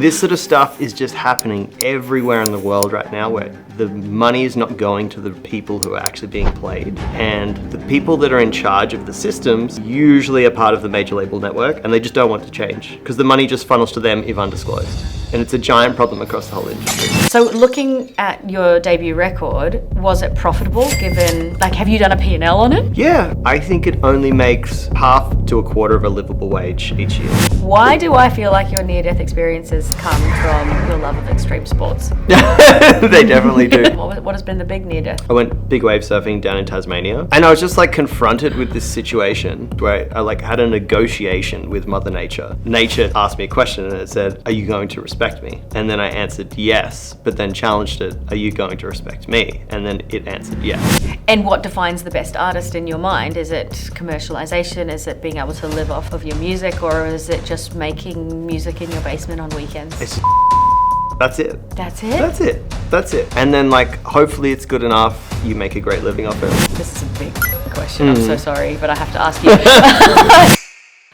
This sort of stuff is just happening everywhere in the world right now, where the money is not going to the people who are actually being played, and the people that are in charge of the systems usually are part of the major label network, and they just don't want to change because the money just funnels to them if undisclosed. And it's a giant problem across the whole industry. So looking at your debut record, was it profitable given, like, have you done a P&L on it? Yeah, I think it only makes half to a quarter of a livable wage each year. Why do I feel like your near-death experiences come from your love of extreme sports? They definitely do. What has been the big near-death? I went big wave surfing down in Tasmania, and I was just like confronted with this situation where I like had a negotiation with Mother Nature. Nature asked me a question and it said, "Are you going to respect me?" And then I answered yes, but then challenged it, "Are you going to respect me?" And then it answered yes. And what defines the best artist in your mind? Is it commercialization? Is it being able to live off of your music? Or is it just making music in your basement on weekends? That's it. That's it? That's it. That's it. And then like, hopefully it's good enough, you make a great living off it. This is a big question. I'm so sorry, but I have to ask you.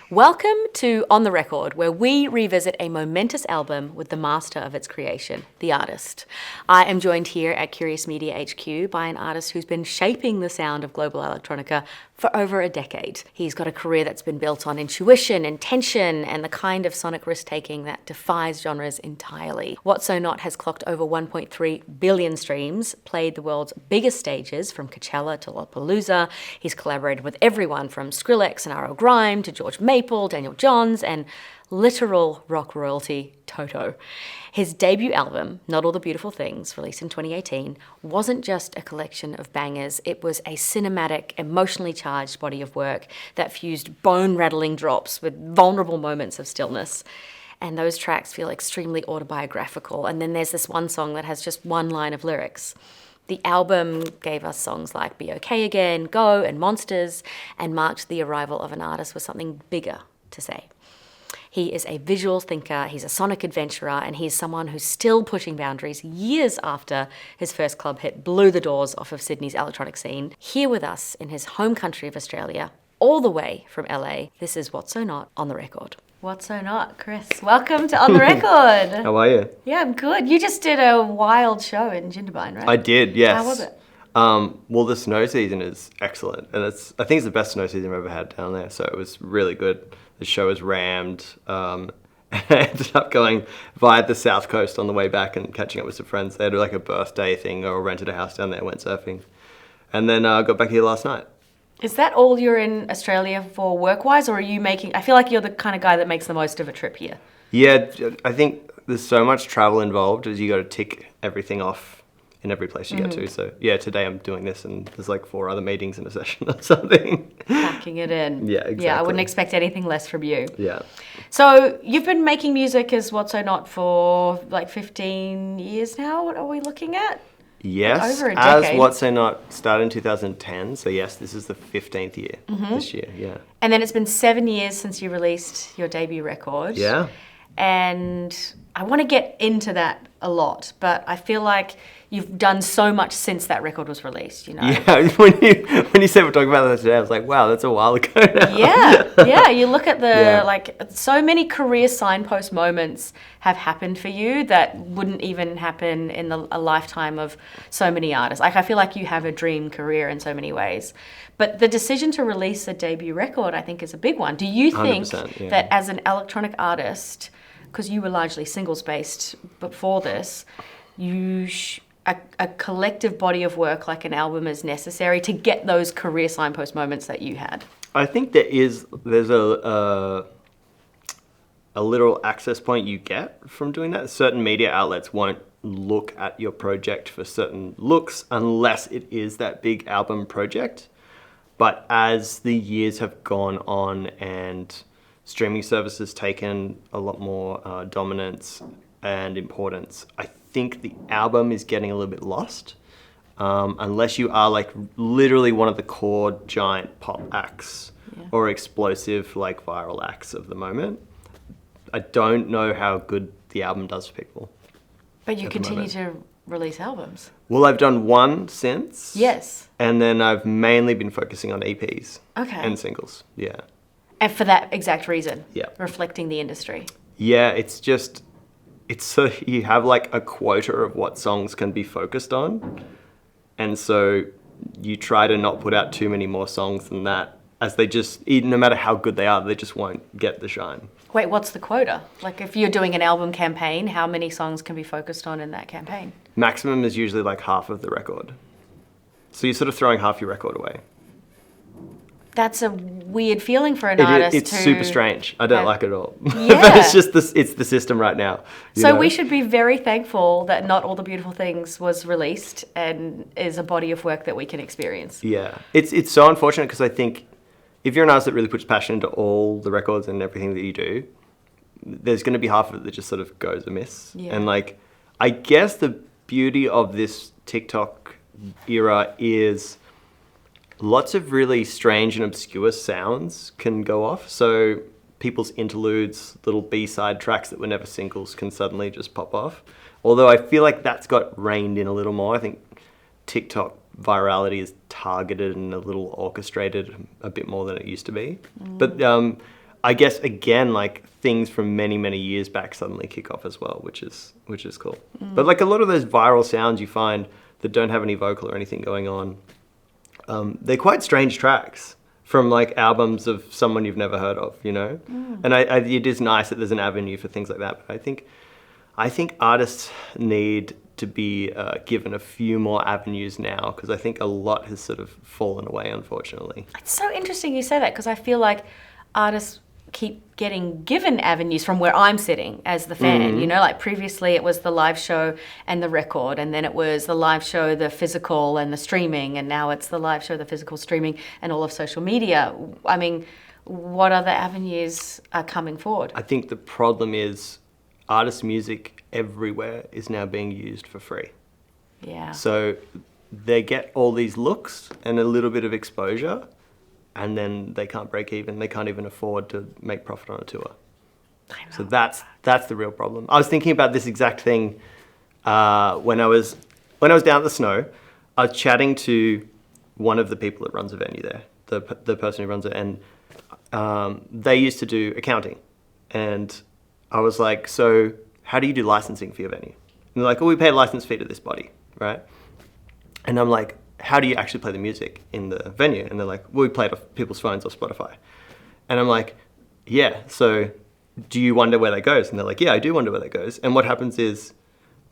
Welcome to On The Record, where we revisit a momentous album with the master of its creation, the artist. I am joined here at Curious Media HQ by an artist who's been shaping the sound of global electronica for over a decade. He's got a career that's been built on intuition, intention, and the kind of sonic risk-taking that defies genres entirely. What So Not has clocked over 1.3 billion streams, played the world's biggest stages from Coachella to Lollapalooza. He's collaborated with everyone from Skrillex and Grime to George Maple, Daniel Johns, and literal rock royalty Toto. His debut album, Not All the Beautiful Things, released in 2018, wasn't just a collection of bangers. It was a cinematic, emotionally charged body of work that fused bone-rattling drops with vulnerable moments of stillness. And those tracks feel extremely autobiographical. And then there's this one song that has just one line of lyrics. The album gave us songs like Be Okay Again, Go, and Monsters, and marked the arrival of an artist with something bigger to say. He is a visual thinker, he's a sonic adventurer, and he's someone who's still pushing boundaries years after his first club hit blew the doors off of Sydney's electronic scene. Here with us in his home country of Australia, all the way from LA, this is What So Not On The Record. What So Not, Chris. Welcome to On The Record. How are you? Yeah, I'm good. You just did a wild show in Jindabyne, right? I did, yes. How was it? Well, the snow season is excellent, and I think it's the best snow season I've ever had down there, so it was really good. The show was rammed. I ended up going via the south coast on the way back and catching up with some friends. They had like a birthday thing or rented a house down there, went surfing. And then I got back here last night. Is that all you're in Australia for work-wise, or are you I feel like you're the kind of guy that makes the most of a trip here. Yeah, I think there's so much travel involved as you got to tick everything off in every place you get to. So yeah, today I'm doing this and there's like 4 other meetings in a session or something. Packing it in. Yeah, exactly. Yeah, I wouldn't expect anything less from you. Yeah. So you've been making music as What So Not for like 15 years now. What are we looking at? Yes, over a decade. as What So Not started in 2010. So yes, this is the 15th year this year, yeah. And then it's been 7 years since you released your debut record. Yeah. And I want to get into that a lot, but I feel like you've done so much since that record was released, you know? Yeah, when you said we're talking about that today, I was like, wow, that's a while ago now. Yeah, you look at like, so many career signpost moments have happened for you that wouldn't even happen in a lifetime of so many artists. Like, I feel like you have a dream career in so many ways. But the decision to release a debut record, I think, is a big one. Do you think that as an electronic artist, because you were largely singles-based before this, a collective body of work like an album is necessary to get those career signpost moments that you had? I think there's a little access point you get from doing that. Certain media outlets won't look at your project for certain looks unless it is that big album project. But as the years have gone on and streaming services taken a lot more dominance and importance, I think the album is getting a little bit lost. Unless you are like literally one of the core giant pop acts or explosive like viral acts of the moment. I don't know how good the album does for people. But you continue to release albums. Well, I've done one since. Yes. And then I've mainly been focusing on EPs. Okay. And singles, yeah. And for that exact reason? Yeah. Reflecting the industry? Yeah, it's just, it's so you have like a quota of what songs can be focused on, and so you try to not put out too many more songs than that, as they just, even no matter how good they are, they just won't get the shine. Wait, what's the quota? Like if you're doing an album campaign, how many songs can be focused on in that campaign? Maximum is usually like half of the record. So you're sort of throwing half your record away. That's a weird feeling for an artist. It's super strange. I don't like it at all. Yeah. But it's just it's the system right now. So we should be very thankful that Not All the Beautiful Things was released and is a body of work that we can experience. Yeah. It's so unfortunate because I think if you're an artist that really puts passion into all the records and everything that you do, there's going to be half of it that just sort of goes amiss. Yeah. And like, I guess the beauty of this TikTok era is lots of really strange and obscure sounds can go off. So people's interludes, little B-side tracks that were never singles can suddenly just pop off. Although I feel like that's got reined in a little more. I think TikTok virality is targeted and a little orchestrated a bit more than it used to be. But I guess, again, like things from many, many years back suddenly kick off as well, which is cool. But like a lot of those viral sounds you find that don't have any vocal or anything going on, they're quite strange tracks from like albums of someone you've never heard of, you know? And it is nice that there's an avenue for things like that. But I think artists need to be given a few more avenues now, because I think a lot has sort of fallen away, unfortunately. It's so interesting you say that, because I feel like artists keep getting given avenues from where I'm sitting as the fan, you know, like previously it was the live show and the record, and then it was the live show, the physical and the streaming, and now it's the live show, the physical, streaming, and all of social media. I mean, what other avenues are coming forward? I think the problem is artist music everywhere is now being used for free. Yeah. So they get all these looks and a little bit of exposure, and then they can't break even. They can't even afford to make profit on a tour. I know. So that's the real problem. I was thinking about this exact thing when I was down at the Snow. I was chatting to one of the people that runs a venue there, the person who runs it, and they used to do accounting. And I was like, so how do you do licensing for your venue? And they're like, oh, we pay a license fee to this body, right? And I'm like, how do you actually play the music in the venue? And they're like, well, we play it off people's phones or Spotify. And I'm like, yeah, so do you wonder where that goes? And they're like, yeah, I do wonder where that goes. And what happens is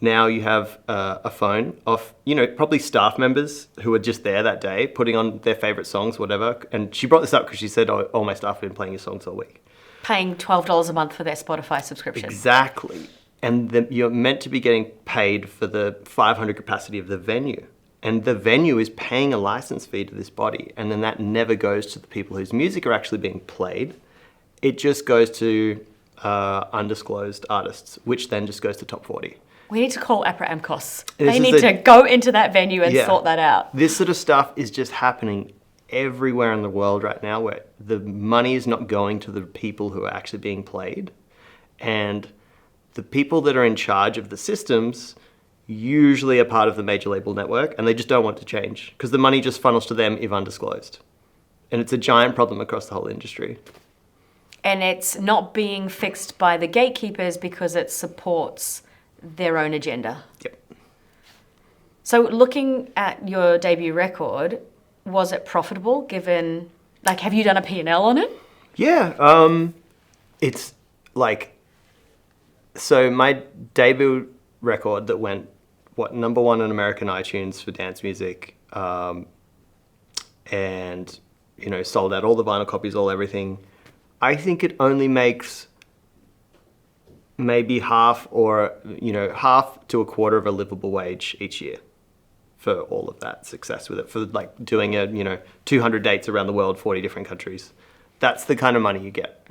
now you have a phone of, you know, probably staff members who are just there that day, putting on their favorite songs, whatever. And she brought this up because she said, oh, all my staff have been playing your songs all week. Paying $12 a month for their Spotify subscription. Exactly. And you're meant to be getting paid for the 500 capacity of the venue. And the venue is paying a license fee to this body. And then that never goes to the people whose music are actually being played. It just goes to undisclosed artists, which then just goes to top 40. We need to call APRA AMCOS. They need to go into that venue and sort that out. This sort of stuff is just happening everywhere in the world right now, where the money is not going to the people who are actually being played. And the people that are in charge of the systems usually are part of the major label network, and they just don't want to change because the money just funnels to them if undisclosed. And it's a giant problem across the whole industry. And it's not being fixed by the gatekeepers because it supports their own agenda. Yep. So looking at your debut record, was it profitable given, like, have you done a P&L on it? Yeah. It's like, so my debut record that went, number one on American iTunes for dance music, and, you know, sold out all the vinyl copies, all everything. I think it only makes maybe half to a quarter of a livable wage each year for all of that success with it, for like doing 200 dates around the world, 40 different countries. That's the kind of money you get.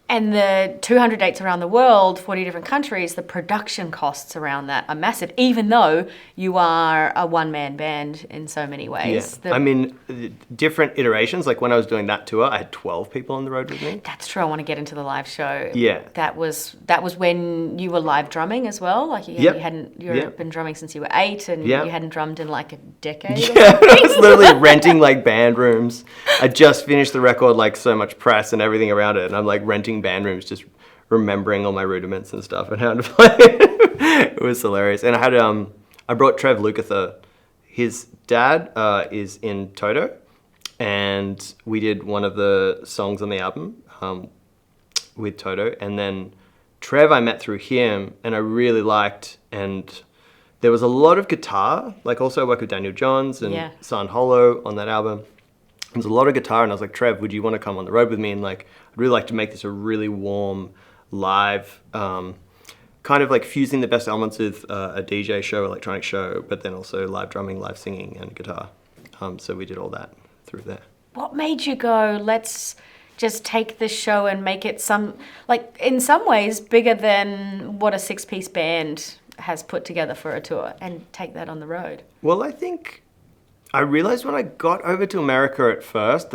And the 200 dates around the world, 40 different countries, the production costs around that are massive, even though you are a one-man band in so many ways. Yeah. I mean, different iterations. Like when I was doing that tour, I had 12 people on the road with me. That's true. I want to get into the live show. Yeah. That was when you were live drumming as well? Like you hadn't been drumming since you were 8, and you hadn't drummed in like a decade or something? I was literally renting like band rooms. I just finished the record, like so much press and everything around it, and I'm like renting band rooms, just remembering all my rudiments and stuff and how to play. It was hilarious. And I brought Trev Lukather. His dad is in Toto, and we did one of the songs on the album with Toto. And then Trev I met through him, and I really liked, and there was a lot of guitar. Like, also I worked with Daniel Johns and San Holo on that album. There's a lot of guitar, and I was like, Trev, would you want to come on the road with me? And like, I'd really like to make this a really warm, live, kind of like fusing the best elements of a DJ show, electronic show, but then also live drumming, live singing, and guitar. So we did all that through there. What made you go, let's just take this show and make it in some ways bigger than what a 6-piece band has put together for a tour, and take that on the road? Well, I think I realized when I got over to America at first,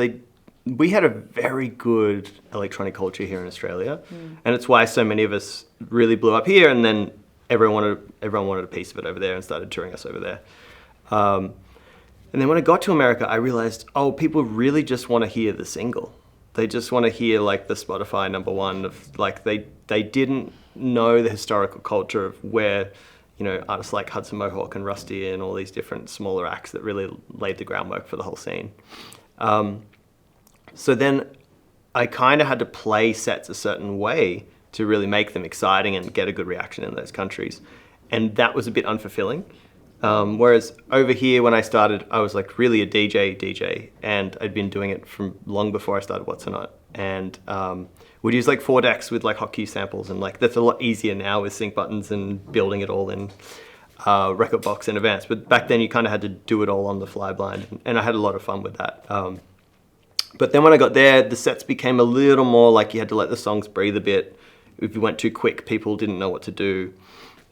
we had a very good electronic culture here in Australia, and it's why so many of us really blew up here, and then everyone wanted a piece of it over there and started touring us over there. And then when I got to America, I realized, people really just want to hear the single. They just want to hear like the Spotify number one of like they didn't know the historical culture of where, artists like Hudson Mohawk and Rusty and all these different smaller acts that really laid the groundwork for the whole scene. So then I kind of had to play sets a certain way to really make them exciting and get a good reaction in those countries. And that was a bit unfulfilling. Whereas over here, when I started, I was like really a DJ, and I'd been doing it from long before I started What's or Not. And we'd use like 4 decks with like hotkey samples, and like that's a lot easier now with sync buttons and building it all in record box in advance. But back then you kind of had to do it all on the fly blind, and I had a lot of fun with that. But then when I got there, the sets became a little more like you had to let the songs breathe a bit. If you went too quick, people didn't know what to do.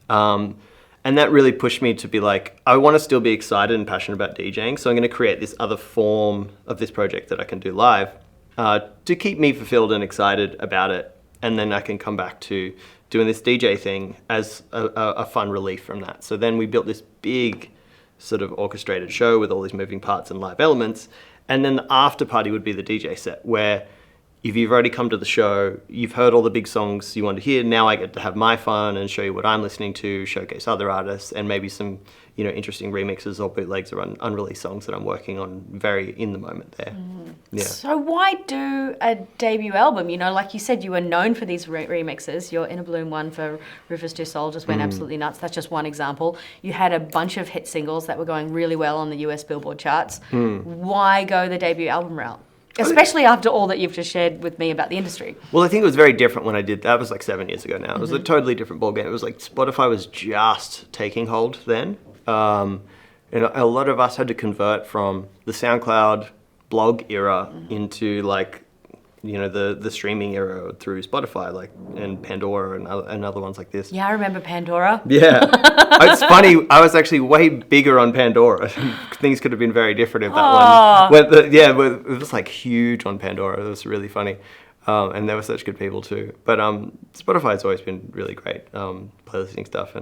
And that really pushed me to be like, I want to still be excited and passionate about DJing, so I'm going to create this other form of this project that I can do live to keep me fulfilled and excited about it. And then I can come back to doing this DJ thing as a fun relief from that. So then we built this big sort of orchestrated show with all these moving parts and live elements. And then the after party would be the DJ set, where if you've already come to the show, you've heard all the big songs you want to hear. Now I get to have my fun and show you what I'm listening to, showcase other artists, and maybe some, interesting remixes or bootlegs or unreleased songs that I'm working on very in the moment there. Yeah. So why do a debut album? Like you said, you were known for these remixes. Your Inner Bloom one for Rufus Du Sol just went absolutely nuts. That's just one example. You had a bunch of hit singles that were going really well on the US Billboard charts. Why go the debut album route? Especially after all that you've just shared with me about the industry. Well, I think it was very different when I did that. It was like 7 years ago now. It was a totally different ballgame. It was like Spotify was just taking hold then. A lot of us had to convert from the SoundCloud blog era into like, the streaming era through Spotify, and Pandora and other ones like this. Yeah, I remember Pandora. Yeah. It's funny, I was actually way bigger on Pandora. Things could have been very different if that one. It was like huge on Pandora. It was really funny. And they were such good people too. But Spotify's always been really great, playlisting stuff.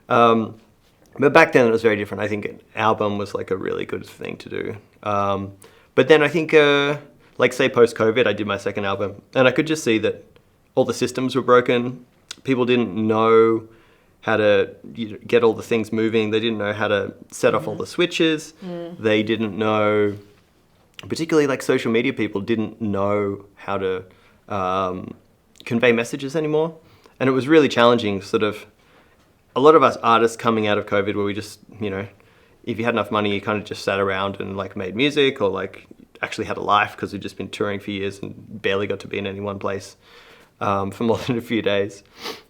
But back then it was very different. I think an album was like a really good thing to do. But then I think, say post-COVID, I did my second album, and I could just see that all the systems were broken. People didn't know how to get all the things moving. They didn't know how to set off all the switches. They didn't know, particularly like social media people, didn't know how to convey messages anymore. And it was really challenging, sort of, a lot of us artists coming out of COVID where we just, if you had enough money, you kind of just sat around and like made music or like actually had a life because we'd just been touring for years and barely got to be in any one place for more than a few days.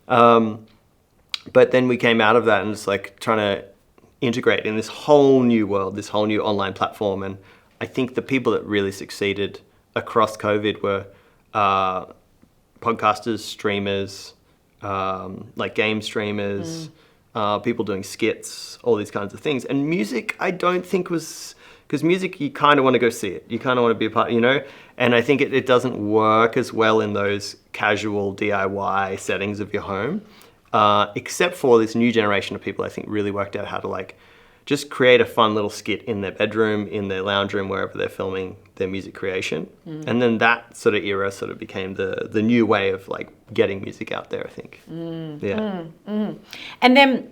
But then we came out of that and just like trying to integrate in this whole new world, this whole new online platform. And I think the people that really succeeded across COVID were podcasters, streamers, like game streamers, people doing skits, all these kinds of things. And music, I don't think was... Because music, you kind of want to go see it. You kind of want to be a part, And I think it doesn't work as well in those casual DIY settings of your home. Except for this new generation of people, I think really worked out how to like just create a fun little skit in their bedroom, in their lounge room, wherever they're filming their music creation. And then that sort of era sort of became the new way of like getting music out there, I think. And then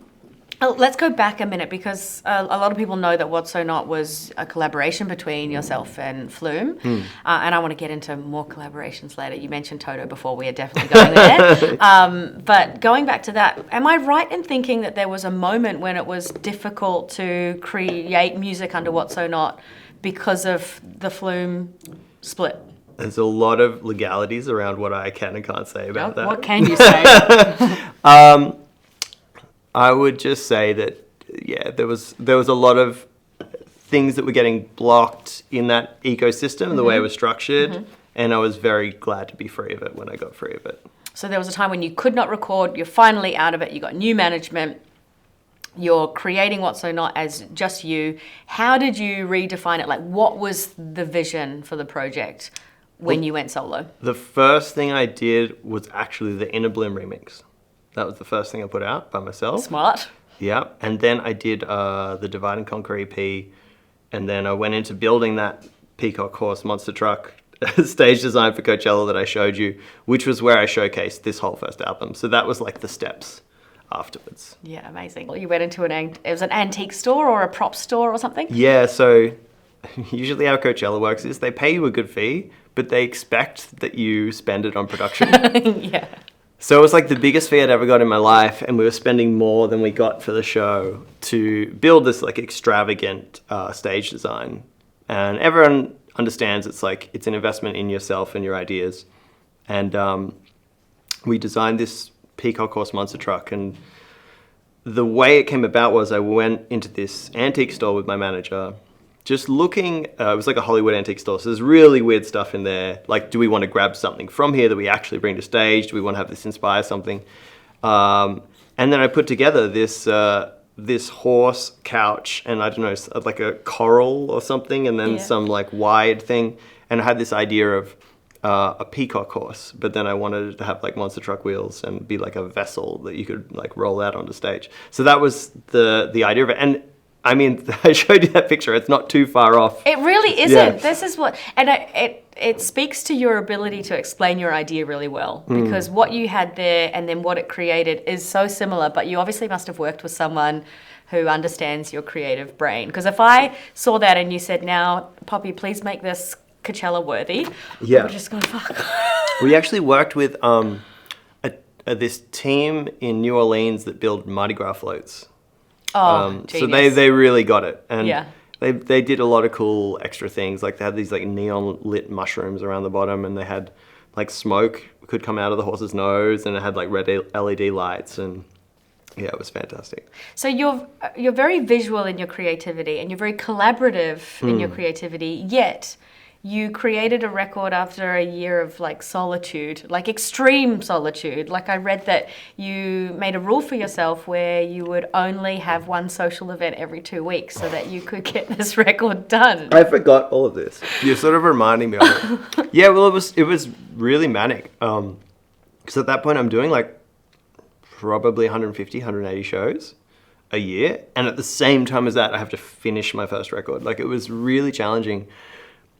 let's go back a minute, because a lot of people know that What's So Not was a collaboration between yourself and Flume. And I want to get into more collaborations later. You mentioned Toto before. We are definitely going there. But going back to that, am I right in thinking that there was a moment when it was difficult to create music under What's So Not because of the Flume split? There's a lot of legalities around what I can and can't say about that. What can you say? I would just say that, yeah, there was a lot of things that were getting blocked in that ecosystem, the way it was structured, and I was very glad to be free of it when I got free of it. So there was a time when you could not record, you're finally out of it, you got new management, you're creating What's So Not as just you. How did you redefine it? Like, what was the vision for the project when you went solo? The first thing I did was actually the Inner Bloom remix. That was the first thing I put out by myself. Smart. Yeah, and then I did the Divide and Conquer EP, and then I went into building that Peacock Horse monster truck stage design for Coachella that I showed you, which was where I showcased this whole first album. So that was like the steps afterwards. Yeah, amazing. Well, you went into it was an antique store or a prop store or something? Yeah, so usually how Coachella works is they pay you a good fee, but they expect that you spend it on production. Yeah. So it was like the biggest fee I'd ever got in my life, and we were spending more than we got for the show to build this like extravagant stage design. And everyone understands it's an investment in yourself and your ideas. And we designed this Peacock Horse monster truck, and the way it came about was I went into this antique store with my manager, just looking, it was like a Hollywood antique store, so there's really weird stuff in there. Like, do we want to grab something from here that we actually bring to stage? Do we want to have this inspire something? And then I put together this horse couch, and I don't know, like a coral or something, and then some like wide thing. And I had this idea of a peacock horse, but then I wanted it to have like monster truck wheels and be like a vessel that you could like roll out onto stage. So that was the idea of it. And I mean, I showed you that picture. It's not too far off. It really isn't. Yeah. This is what, and it speaks to your ability to explain your idea really well, because what you had there and then what it created is so similar, but you obviously must have worked with someone who understands your creative brain. Because if I saw that and you said, now, Poppy, please make this Coachella worthy, I would just go, fuck. We actually worked with this team in New Orleans that build Mardi Gras floats. Oh, so they really got it, and Yeah. they did a lot of cool extra things. Like they had these like neon lit mushrooms around the bottom, and they had like smoke could come out of the horse's nose, and it had like red LED lights, and yeah, it was fantastic. So you're very visual in your creativity, and you're very collaborative in your creativity, yet you created a record after a year of like solitude, like extreme solitude. Like I read that you made a rule for yourself where you would only have one social event every 2 weeks so that you could get this record done. I forgot all of this. You're sort of reminding me of it. Yeah, well, it was really manic. Because at that point I'm doing like probably 150, 180 shows a year. And at the same time as that, I have to finish my first record. Like it was really challenging.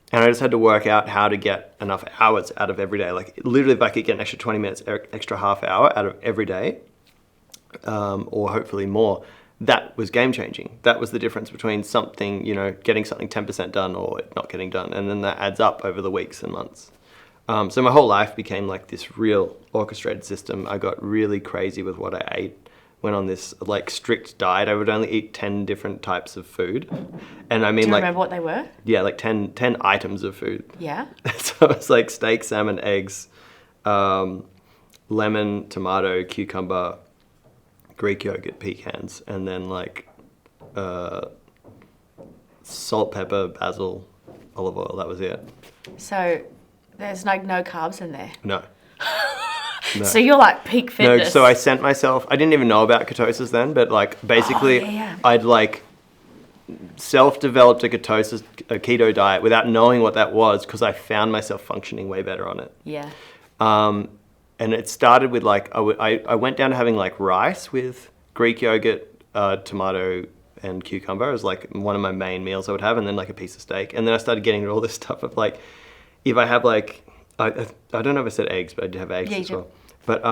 And I just had to work out how to get enough hours out of every day. Like literally if I could get an extra 20 minutes, extra half hour out of every day, or hopefully more, that was game changing. That was the difference between something, getting something 10% done or it not getting done. And then that adds up over the weeks and months. So my whole life became like this real orchestrated system. I got really crazy with what I ate. Went on this like strict diet. I would only eat 10 different types of food. And I mean, Do you remember what they were? Yeah, like 10 items of food. Yeah. So it's like steak, salmon, eggs, lemon, tomato, cucumber, Greek yogurt, pecans, and then like salt, pepper, basil, olive oil. That was it. So there's like no carbs in there. No. No. So you're like peak fitness. No, so I sent myself, I didn't even know about ketosis then, but like basically I'd like self-developed a keto diet without knowing what that was because I found myself functioning way better on it. Yeah. And it started with like, I went down to having like rice with Greek yogurt, tomato, and cucumber as like one of my main meals I would have, and then like a piece of steak. And then I started getting into all this stuff of like, if I have like, I don't know if I said eggs, but I did have eggs as well. But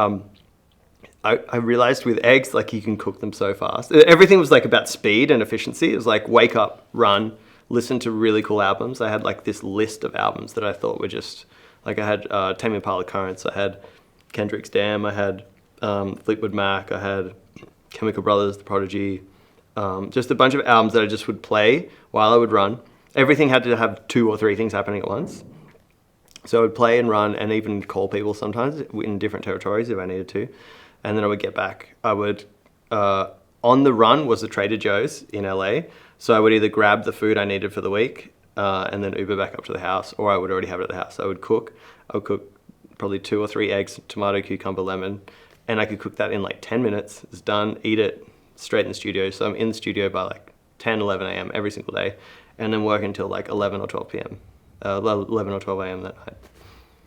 I realized with eggs, like you can cook them so fast. Everything was like about speed and efficiency. It was like wake up, run, listen to really cool albums. I had like this list of albums that I thought were just, like I had Tame Impala Currents, I had Kendrick's Damn, I had Fleetwood Mac, I had Chemical Brothers, The Prodigy, just a bunch of albums that I just would play while I would run. Everything had to have 2 or 3 things happening at once. So I would play and run and even call people sometimes in different territories if I needed to. And then I would get back. I would, on the run was the Trader Joe's in LA. So I would either grab the food I needed for the week and then Uber back up to the house, or I would already have it at the house. I would cook probably 2 or 3 eggs, tomato, cucumber, lemon, and I could cook that in like 10 minutes. It's done, eat it straight in the studio. So I'm in the studio by like 10, 11 a.m. every single day, and then work until like 11 or 12 p.m. 11 or 12 a.m. that night.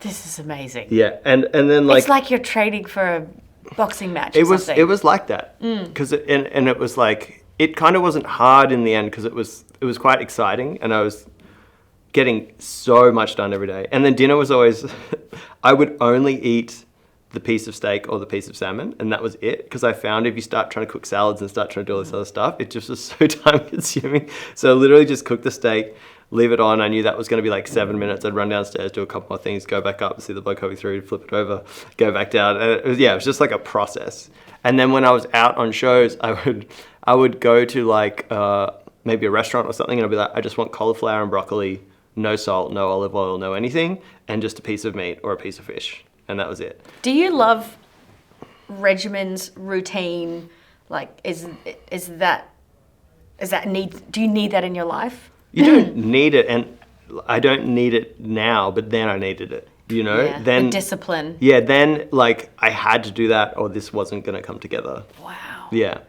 This is amazing. Yeah, and then like... It's like you're training for a boxing match or something. It was like that. Because and it was like, it kind of wasn't hard in the end because it was quite exciting, and I was getting so much done every day. And then dinner was always, I would only eat the piece of steak or the piece of salmon, and that was it. Because I found if you start trying to cook salads and start trying to do all this other stuff, it just was so time consuming. So I literally just cook the steak, leave it on. I knew that was going to be like 7 minutes. I'd run downstairs, do a couple more things, go back up, see the bloke coming through, flip it over, go back down. And it was just like a process. And then when I was out on shows, I would go to like maybe a restaurant or something, and I'd be like, I just want cauliflower and broccoli, no salt, no olive oil, no anything, and just a piece of meat or a piece of fish. And that was it. Do you love regimens, routine? Like, do you need that in your life? You don't need it, and I don't need it now, but then I needed it, you know? Yeah, then the discipline. Yeah, then like I had to do that or this wasn't going to come together. Wow. Yeah.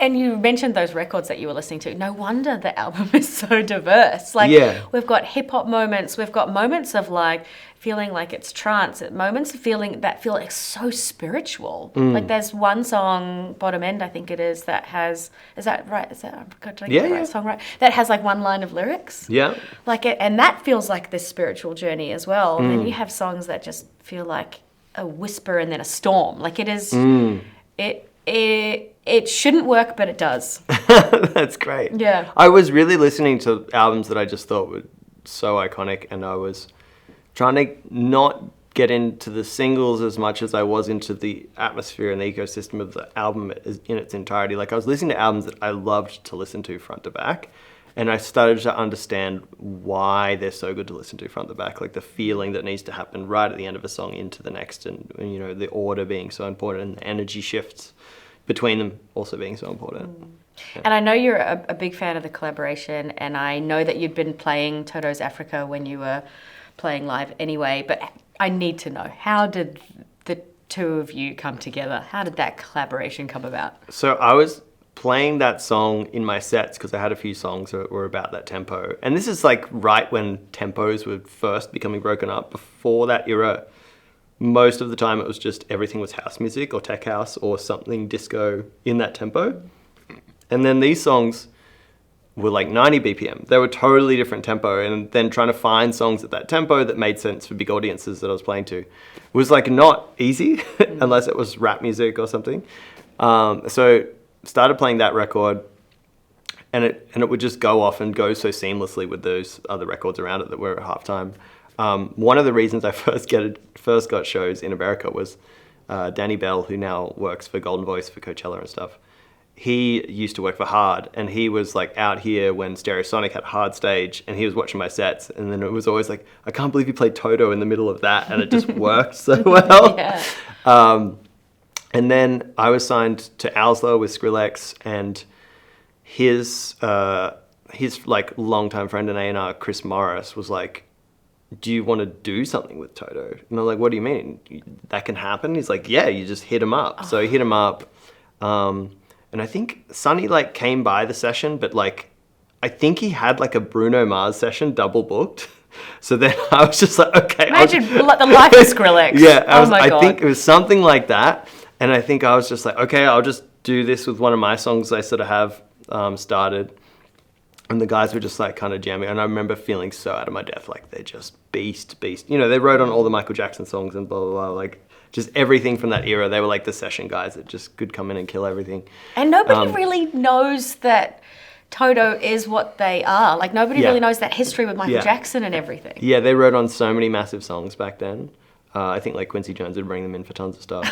And you mentioned those records that you were listening to. No wonder the album is so diverse. Like, we've got hip hop moments. We've got moments of like feeling like it's trance. Moments of feeling that feel like so spiritual. Like there's one song, Bottom End, I think it is, that has, is that right? Did I get the right song right? That has like one line of lyrics. Yeah. Like it, and that feels like this spiritual journey as well. And then you have songs that just feel like a whisper and then a storm. Like it is, it shouldn't work, but it does. That's great. Yeah. I was really listening to albums that I just thought were so iconic, and I was trying to not get into the singles as much as I was into the atmosphere and the ecosystem of the album in its entirety. Like I was listening to albums that I loved to listen to front to back, and I started to understand why they're so good to listen to front to back, like the feeling that needs to happen right at the end of a song into the next, and you know, the order being so important and the energy shifts between them also being so important. Yeah. And I know you're a big fan of the collaboration, and I know that you'd been playing Toto's Africa when you were playing live anyway, but I need to know, how did the two of you come together? How did that collaboration come about? So I was playing that song in my sets because I had a few songs that were about that tempo. And this is like right when tempos were first becoming broken up. Before that era, most of the time it was just everything was house music or tech house or something disco in that tempo. And then these songs were like 90 BPM. They were totally different tempo. And then trying to find songs at that tempo that made sense for big audiences that I was playing to was like not easy unless it was rap music or something. So started playing that record, and it would just go off and go so seamlessly with those other records around it that were at halftime. One of the reasons I first got shows in America was Danny Bell, who now works for Golden Voice for Coachella and stuff. He used to work for Hard, and he was like out here when Stereosonic had Hard Stage, and he was watching my sets, and then it was always like, I can't believe you played Toto in the middle of that, and it just worked so well. Yeah. And then I was signed to Owsler with Skrillex, and his like longtime friend and A&R, Chris Morris, was like, do you want to do something with Toto? And I'm like, what do you mean? That can happen? He's like, yeah, you just hit him up. So I hit him up. And I think Sonny like came by the session, but like, I think he had like a Bruno Mars session double booked. So then I was just like, okay. Imagine the life of Skrillex. Yeah, I think it was something like that. And I think I was just like, okay, I'll just do this with one of my songs I sort of have started. And the guys were just like kind of jamming. And I remember feeling so out of my depth, like they're just beast. You know, they wrote on all the Michael Jackson songs and blah, blah, blah. Like just everything from that era. They were like the session guys that just could come in and kill everything. And nobody really knows that Toto is what they are. Like nobody really knows that history with Michael Jackson and everything. Yeah, they wrote on so many massive songs back then. I think like Quincy Jones would bring them in for tons of stuff.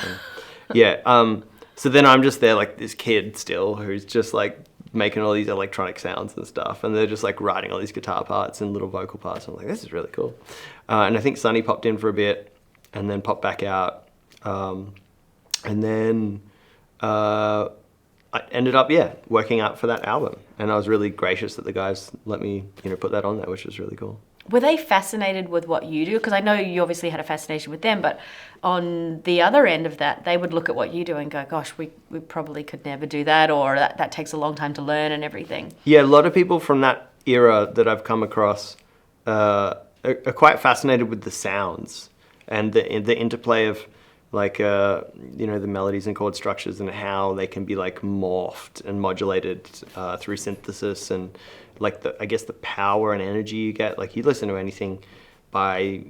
And, so then I'm just there like this kid still who's just like making all these electronic sounds and stuff, and they're just like writing all these guitar parts and little vocal parts. I'm like, this is really cool. And I think Sonny popped in for a bit and then popped back out. And then I ended up, working out for that album. And I was really gracious that the guys let me, put that on there, which was really cool. Were they fascinated with what you do? Because I know you obviously had a fascination with them, but on the other end of that, they would look at what you do and go, gosh, we probably could never do that, or that takes a long time to learn and everything. Yeah, a lot of people from that era that I've come across are quite fascinated with the sounds and the interplay of like, the melodies and chord structures and how they can be like morphed and modulated through synthesis and like the power and energy you get. Like you listen to anything by,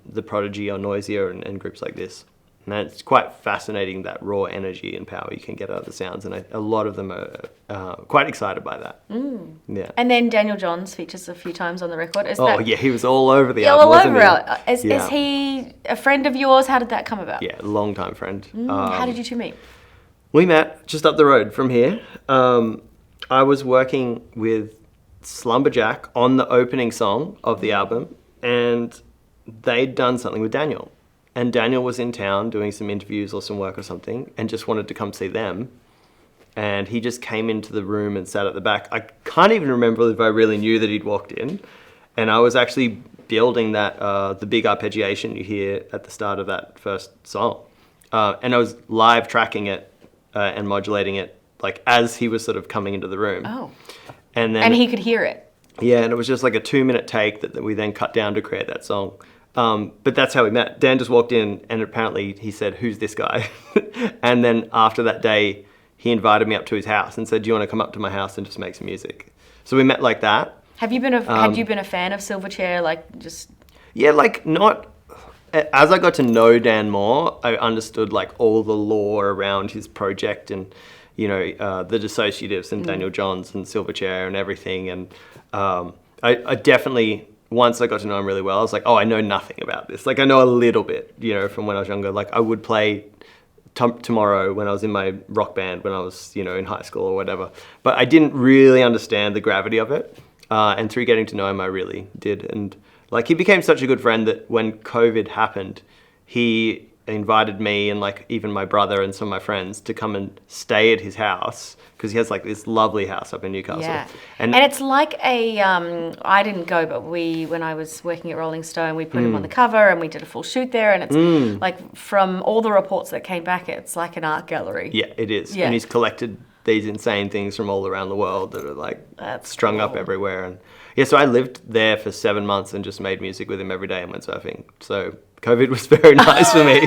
The Prodigy or Noisia and groups like this. And it's quite fascinating, that raw energy and power you can get out of the sounds. And a lot of them are quite excited by that. Mm. Yeah. And then Daniel Johns features a few times on the record. He was all over the album, wasn't he? Is he a friend of yours? How did that come about? Yeah, long-time friend. How did you two meet? We met just up the road from here. I was working with Slumberjack on the opening song of the album, and they'd done something with Daniel. And Daniel was in town doing some interviews or some work or something and just wanted to come see them. And he just came into the room and sat at the back. I can't even remember if I really knew that he'd walked in. And I was actually building that, the big arpeggiation you hear at the start of that first song. And I was live tracking it and modulating it like as he was sort of coming into the room. Oh. And he could hear it. Yeah, and it was just like a 2-minute take that we then cut down to create that song. But that's how we met. Dan just walked in and apparently he said, "Who's this guy?" And then after that day, he invited me up to his house and said, "Do you want to come up to my house and just make some music?" So we met like that. Had you been a fan of Silverchair? Like just... Yeah, like not... As I got to know Dan more, I understood like all the lore around his project and, the dissociatives and Daniel Johns and Silverchair and everything. And I definitely... Once I got to know him really well, I was like, oh, I know nothing about this. Like, I know a little bit, from when I was younger. Like, I would play Tomorrow when I was in my rock band when I was, in high school or whatever. But I didn't really understand the gravity of it. And through getting to know him, I really did. And, like, he became such a good friend that when COVID happened, he invited me and, like, even my brother and some of my friends to come and stay at his house. Because he has like this lovely house up in Newcastle. Yeah. And it's like a, I didn't go, but when I was working at Rolling Stone, we put him on the cover and we did a full shoot there. And it's like, from all the reports that came back, it's like an art gallery. Yeah, it is. Yeah. And he's collected these insane things from all around the world that are like strung up everywhere. And yeah, so I lived there for 7 months and just made music with him every day and went surfing. So COVID was very nice for me.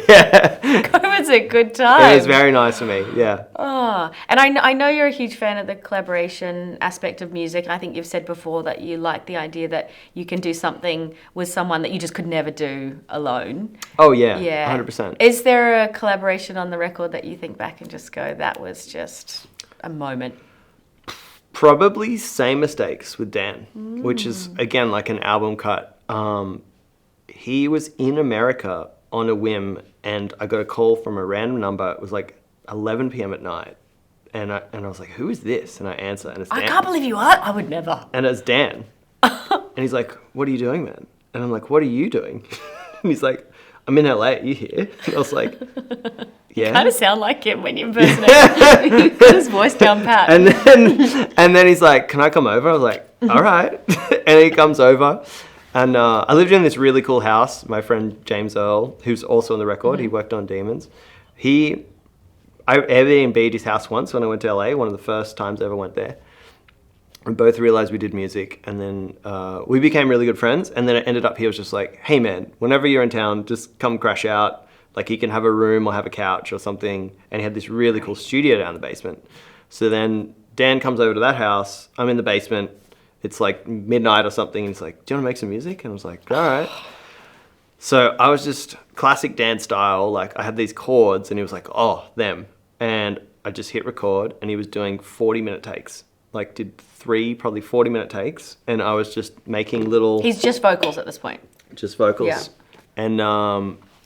Yeah. COVID's a good time. It was very nice for me, yeah. Oh, and I know you're a huge fan of the collaboration aspect of music. I think you've said before that you like the idea that you can do something with someone that you just could never do alone. Oh, yeah, yeah. 100%. Is there a collaboration on the record that you think back and just go, that was just a moment? Probably Same Mistakes with Dan, which is, again, like an album cut. He was in America on a whim, and I got a call from a random number. It was like 11 p.m. at night, and I was like, "Who is this?" And I answer, and it's Dan. I can't believe you are. I would never. And it's Dan. And he's like, "What are you doing, man?" And I'm like, "What are you doing?" And he's like, "I'm in LA. Are you here?" And I was like, "Yeah." You kind of sound like him when you impersonate him. You got his voice down pat. And then he's like, "Can I come over?" I was like, "All right." And he comes over. And I lived in this really cool house. My friend James Earl, who's also on the record, he worked on Demons. I Airbnb'd his house once when I went to LA, one of the first times I ever went there. We both realized we did music, and then we became really good friends. And then it ended up he was just like, "Hey man, whenever you're in town, just come crash out. Like he can have a room or have a couch or something." And he had this really cool studio down the basement. So then Dan comes over to that house. I'm in the basement. It's like midnight or something. And he's like, do you want to make some music? And I was like, all right. So I was just classic Dan style. Like I had these chords and he was like, oh, them. And I just hit record and he was doing 40-minute takes. Like did 3 probably 40-minute takes. And I was just making little... He's just vocals at this point. Just vocals. Yeah.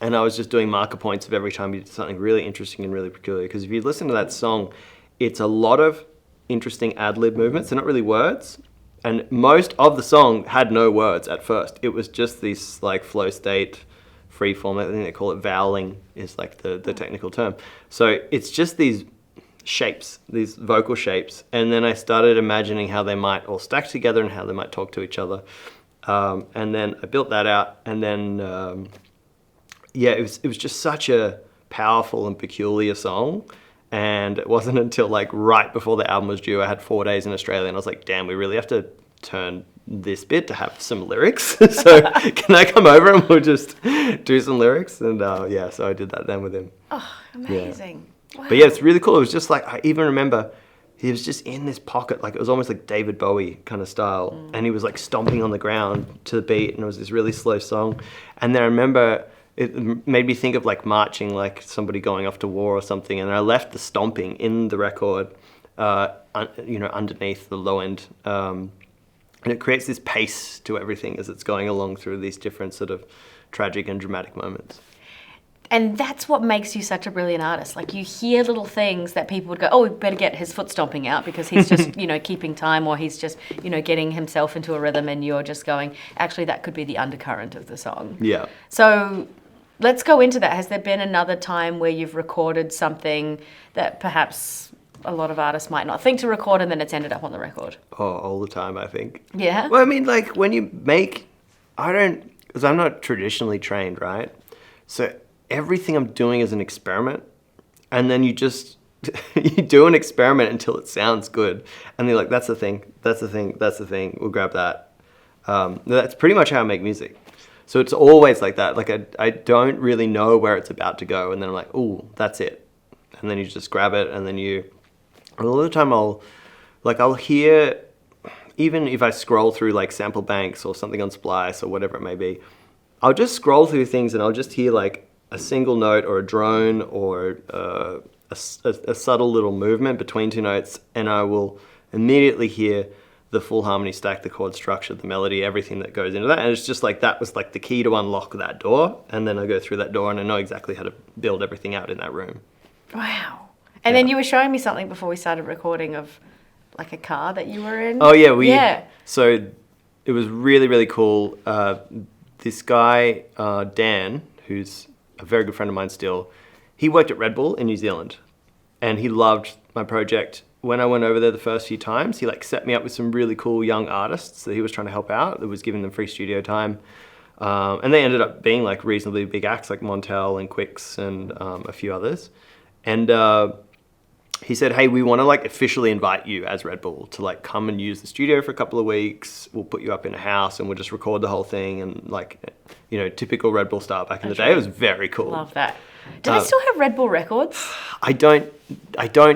And I was just doing marker points of every time he did something really interesting and really peculiar. Because if you listen to that song, it's a lot of interesting ad-lib movements. They're not really words. And most of the song had no words at first. It was just this like flow state, free form. I think they call it voweling is like the technical term. So it's just these shapes, these vocal shapes. And then I started imagining how they might all stack together and how they might talk to each other. And then I built that out. And then, it was just such a powerful and peculiar song. And it wasn't until like right before the album was due, I had 4 days in Australia and I was like, damn, we really have to turn this bit to have some lyrics. So can I come over and we'll just do some lyrics? And so I did that then with him. Oh, amazing. Yeah. Wow. But yeah, it's really cool. It was just like, I even remember he was just in this pocket, like it was almost like David Bowie kind of style. And he was like stomping on the ground to the beat and it was this really slow song. And then I remember it made me think of like marching, like somebody going off to war or something. And I left the stomping in the record, underneath the low end. And it creates this pace to everything as it's going along through these different sort of tragic and dramatic moments. And that's what makes you such a brilliant artist. Like you hear little things that people would go, oh, we better get his foot stomping out because he's just, keeping time or he's just, getting himself into a rhythm and you're just going, actually, that could be the undercurrent of the song. Yeah. So let's go into that. Has there been another time where you've recorded something that perhaps a lot of artists might not think to record and then it's ended up on the record? Oh, all the time, I think. Yeah? Well, I mean, like when you make, because I'm not traditionally trained, right? So everything I'm doing is an experiment. And then you just, you do an experiment until it sounds good. And you're like, that's the thing, we'll grab that. That's pretty much how I make music. So it's always like that. Like I don't really know where it's about to go. And then I'm like, ooh, that's it. And then you just grab it. And then a lot of the time I'll hear, even if I scroll through like sample banks or something on Splice or whatever it may be, I'll just scroll through things and I'll just hear like a single note or a drone or a subtle little movement between 2 notes. And I will immediately hear the full harmony stack, the chord structure, the melody, everything that goes into that. And it's just like that was like the key to unlock that door. And then I go through that door and I know exactly how to build everything out in that room. Wow. And then you were showing me something before we started recording of like a car that you were in. Oh yeah, So it was really, really cool. This guy, Dan, who's a very good friend of mine still, he worked at Red Bull in New Zealand and he loved my project. When I went over there the first few times, he like set me up with some really cool young artists that he was trying to help out, that was giving them free studio time. And they ended up being like reasonably big acts like Montel and Quicks and a few others. And he said, hey, we want to like officially invite you as Red Bull to like come and use the studio for a couple of weeks. We'll put you up in a house and we'll just record the whole thing. And like, typical Red Bull style back in the day. It was very cool. Love that. Do they still have Red Bull records? I don't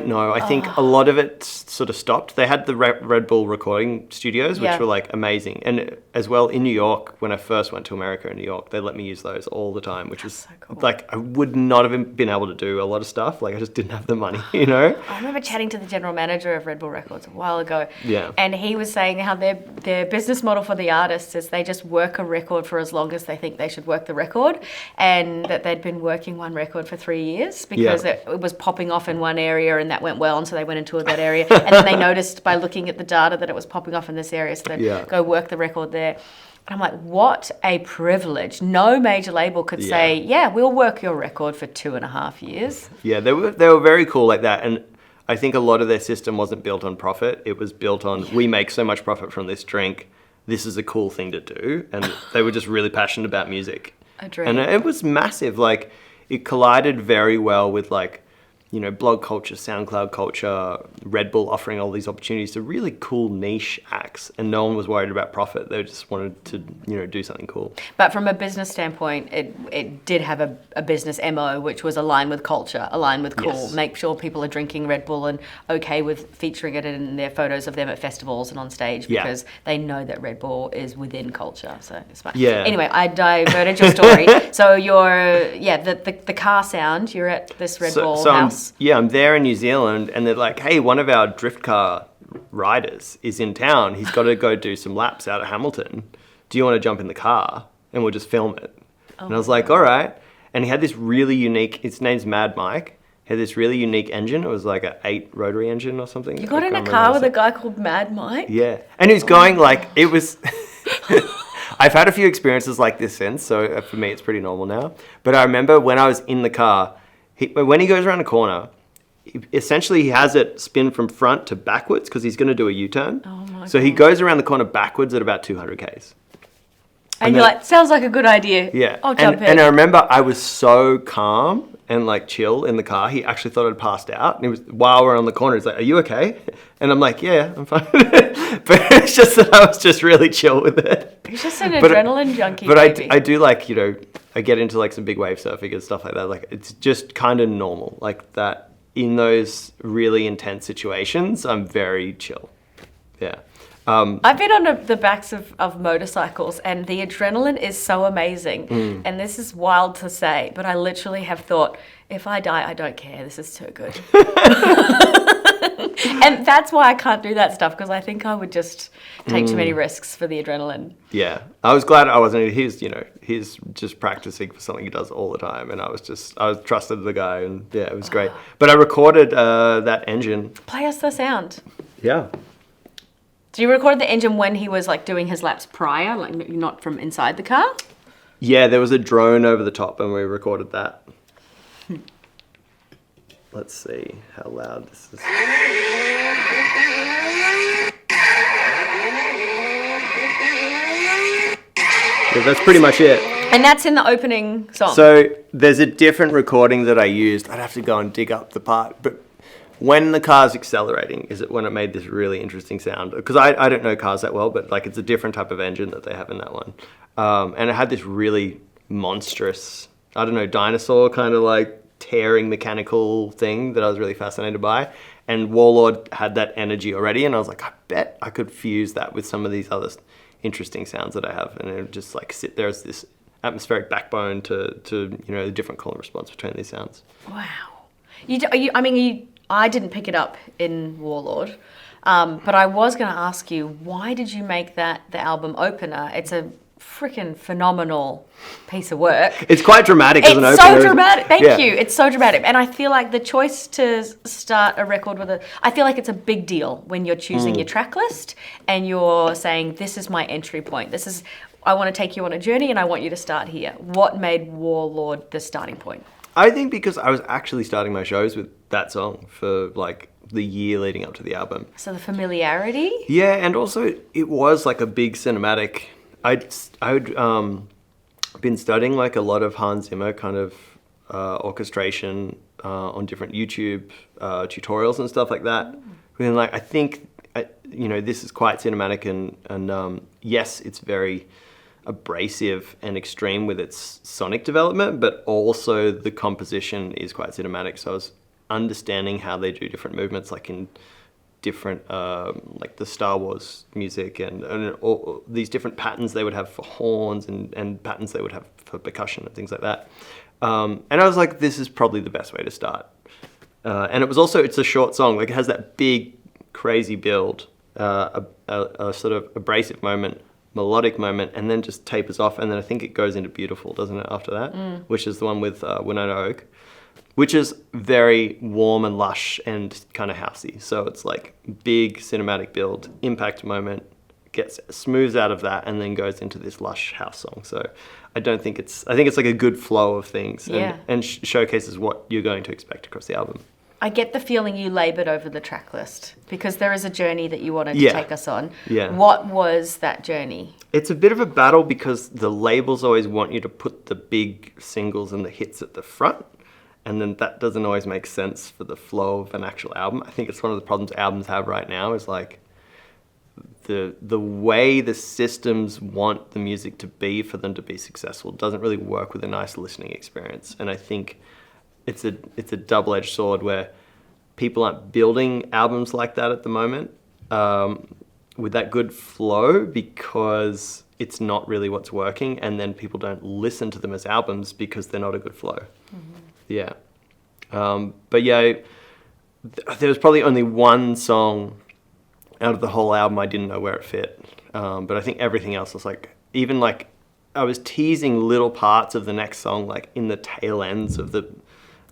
know. I think a lot of it sort of stopped. They had the Red Bull recording studios, which were like amazing. And as well in New York, when I first went to America in New York, they let me use those all the time, which was so cool. Like I would not have been able to do a lot of stuff. Like I just didn't have the money, I remember chatting to the general manager of Red Bull Records a while ago. Yeah. And he was saying how their business model for the artists is they just work a record for as long as they think they should work the record, and that they'd been working one record for 3 years because it was popping off in one area and that went well, and so they went and toured that area. And then they noticed by looking at the data that it was popping off in this area, so they'd go work the record there. And I'm like, what a privilege. No major label could say, we'll work your record for 2.5 years. Yeah, they were very cool like that. And I think a lot of their system wasn't built on profit. It was built on, we make so much profit from this drink. This is a cool thing to do. And they were just really passionate about music. A dream. And it was massive. Like, it collided very well with like blog culture, SoundCloud culture, Red Bull offering all these opportunities to really cool niche acts, and no one was worried about profit. They just wanted to, do something cool. But from a business standpoint, it did have a business MO, which was align with culture, align with cool, Yes. make sure people are drinking Red Bull and okay with featuring it in their photos of them at festivals and on stage, because they know that Red Bull is within culture. So it's fine. Yeah. Anyway, I diverted your story. So the car sound, you're at this Red Bull house. I'm there in New Zealand, and they're like, hey, one of our drift car riders is in town. He's got to go do some laps out at Hamilton. Do you want to jump in the car and we'll just film it? And I was like, all right. And he had this really unique, his name's Mad Mike. He had this really unique engine. It was like an 8 rotary engine or something. You got in a car with a guy called Mad Mike? Yeah. And he was going like, it was... I've had a few experiences like this since, so for me it's pretty normal now. But I remember when I was in the car, when he goes around a corner, he has it spin from front to backwards because he's going to do a U-turn. Oh my So God. he goes around the corner backwards at about 200 Ks. And you're like, sounds like a good idea. Yeah. I'll jump in. And I remember I was so calm and like chill in the car. He actually thought I'd passed out. And he was, while we're on the corner, he's like, are you okay? And I'm like, yeah, I'm fine. But it's just that I was just really chill with it. He's just an adrenaline junkie, But baby. I do like, I get into like some big wave surfing and stuff like that. Like it's just kind of normal. Like that in those really intense situations, I'm very chill. Yeah. I've been on the backs of motorcycles, and the adrenaline is so amazing. And this is wild to say, but I literally have thought, if I die, I don't care. This is too good. And that's why I can't do that stuff, because I think I would just take too many risks for the adrenaline. Yeah. I was glad I wasn't. He's just practicing for something he does all the time. And I was trusted the guy, and yeah, it was great. But I recorded that engine. Play us the sound. Yeah. Did you record the engine when he was like doing his laps prior, like not from inside the car? Yeah, there was a drone over the top and we recorded that. Let's see how loud this is. Yeah, that's pretty much it. And that's in the opening song. So there's a different recording that I used. I'd have to go and dig up the part, but when the car's accelerating is it when it made this really interesting sound, because I don't know cars that well, but like it's a different type of engine that they have in that one, and it had this really monstrous, I don't know, dinosaur kind of like tearing mechanical thing that I was really fascinated by. And Warlord had that energy already, and I was like, I bet I could fuse that with some of these other interesting sounds that I have, and it would just like sit there as this atmospheric backbone to the different call and response between these sounds. Wow. I didn't pick it up in Warlord, but I was going to ask you, why did you make that the album opener? It's a freaking phenomenal piece of work. It's quite dramatic as an opener. It's so dramatic. Thank you. It's so dramatic. And I feel like the choice to start a record with I feel like it's a big deal when you're choosing your track list and you're saying, this is my entry point. I want to take you on a journey and I want you to start here. What made Warlord the starting point? I think because I was actually starting my shows with that song for like the year leading up to the album. So the familiarity? Yeah, and also it was like a big cinematic. I'd been studying like a lot of Hans Zimmer kind of orchestration on different YouTube tutorials and stuff like that. And like I think this is quite cinematic and yes, it's very abrasive and extreme with its sonic development, but also the composition is quite cinematic. So I was understanding how they do different movements, like in different, like the Star Wars music and all these different patterns they would have for horns and patterns they would have for percussion and things like that. And I was like, this is probably the best way to start. And it's a short song, like it has that big, crazy build, a sort of abrasive moment, melodic moment, and then just tapers off, and then I think it goes into Beautiful, doesn't it, after that? Which is the one with Winona Oak, which is very warm and lush and kind of housey. So it's like big cinematic build, impact moment, gets smooths out of that, and then goes into this lush house song. So I think it's like a good flow of things, and showcases what you're going to expect across the album. I get the feeling you laboured over the track list because there is a journey that you wanted to take us on. Yeah. What was that journey? It's a bit of a battle because the labels always want you to put the big singles and the hits at the front. and then that doesn't always make sense for the flow of an actual album. I think it's one of the problems albums have right now is like the way the systems want the music to be for them to be successful doesn't really work with a nice listening experience. And I think it's a double-edged sword where people aren't building albums like that at the moment with that good flow because it's not really what's working, and then people don't listen to them as albums because they're not a good flow. Yeah. But yeah, there was probably only one song out of the whole album I didn't know where it fit. But I think everything else was like, even like, I was teasing little parts of the next song, like in the tail ends of the,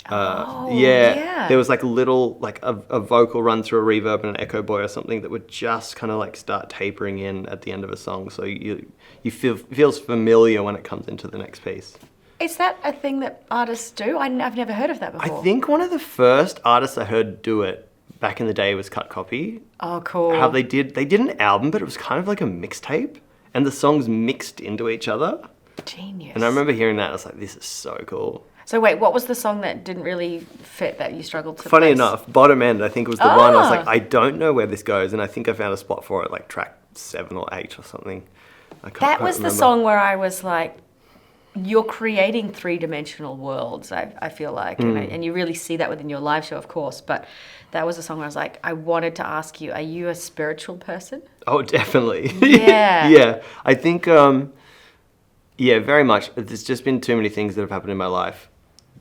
there was like little, like a vocal run through a reverb and an echo boy or something that would just kind of like start tapering in at the end of a song. So you feels familiar when it comes into the next piece. Is that a thing that artists do? I've never heard of that before. I think one of the first artists I heard do it back in the day was Cut Copy. Oh, cool. How they did an album, but it was kind of like a mixtape, and the songs mixed into each other. Genius. And I remember hearing that, I was like, this is so cool. So wait, what was the song that didn't really fit that you struggled to Funny place? enough, Bottom End, I think was the one. I was like, I don't know where this goes, and I think I found a spot for it, like track 7 or 8 or something. That was the song where I was like, you're creating 3-dimensional worlds, I feel like. And you really see that within your live show, of course. But that was a song where I was like, I wanted to ask you, are you a spiritual person? Oh, definitely. Yeah. Yeah. I think, very much. There's just been too many things that have happened in my life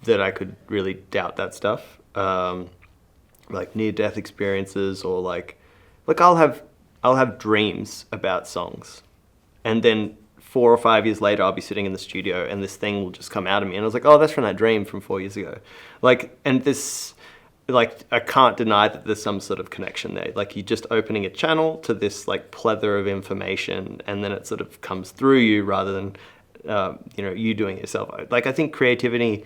that I could really doubt that stuff. Like near-death experiences, or like I'll have dreams about songs. And then 4 or 5 years later, I'll be sitting in the studio and this thing will just come out of me. And I was like, oh, that's from that dream from 4 years ago. Like, and this, like, I can't deny that there's some sort of connection there. Like, you're just opening a channel to this, like, plethora of information, and then it sort of comes through you rather than, you doing it yourself. Like, I think creativity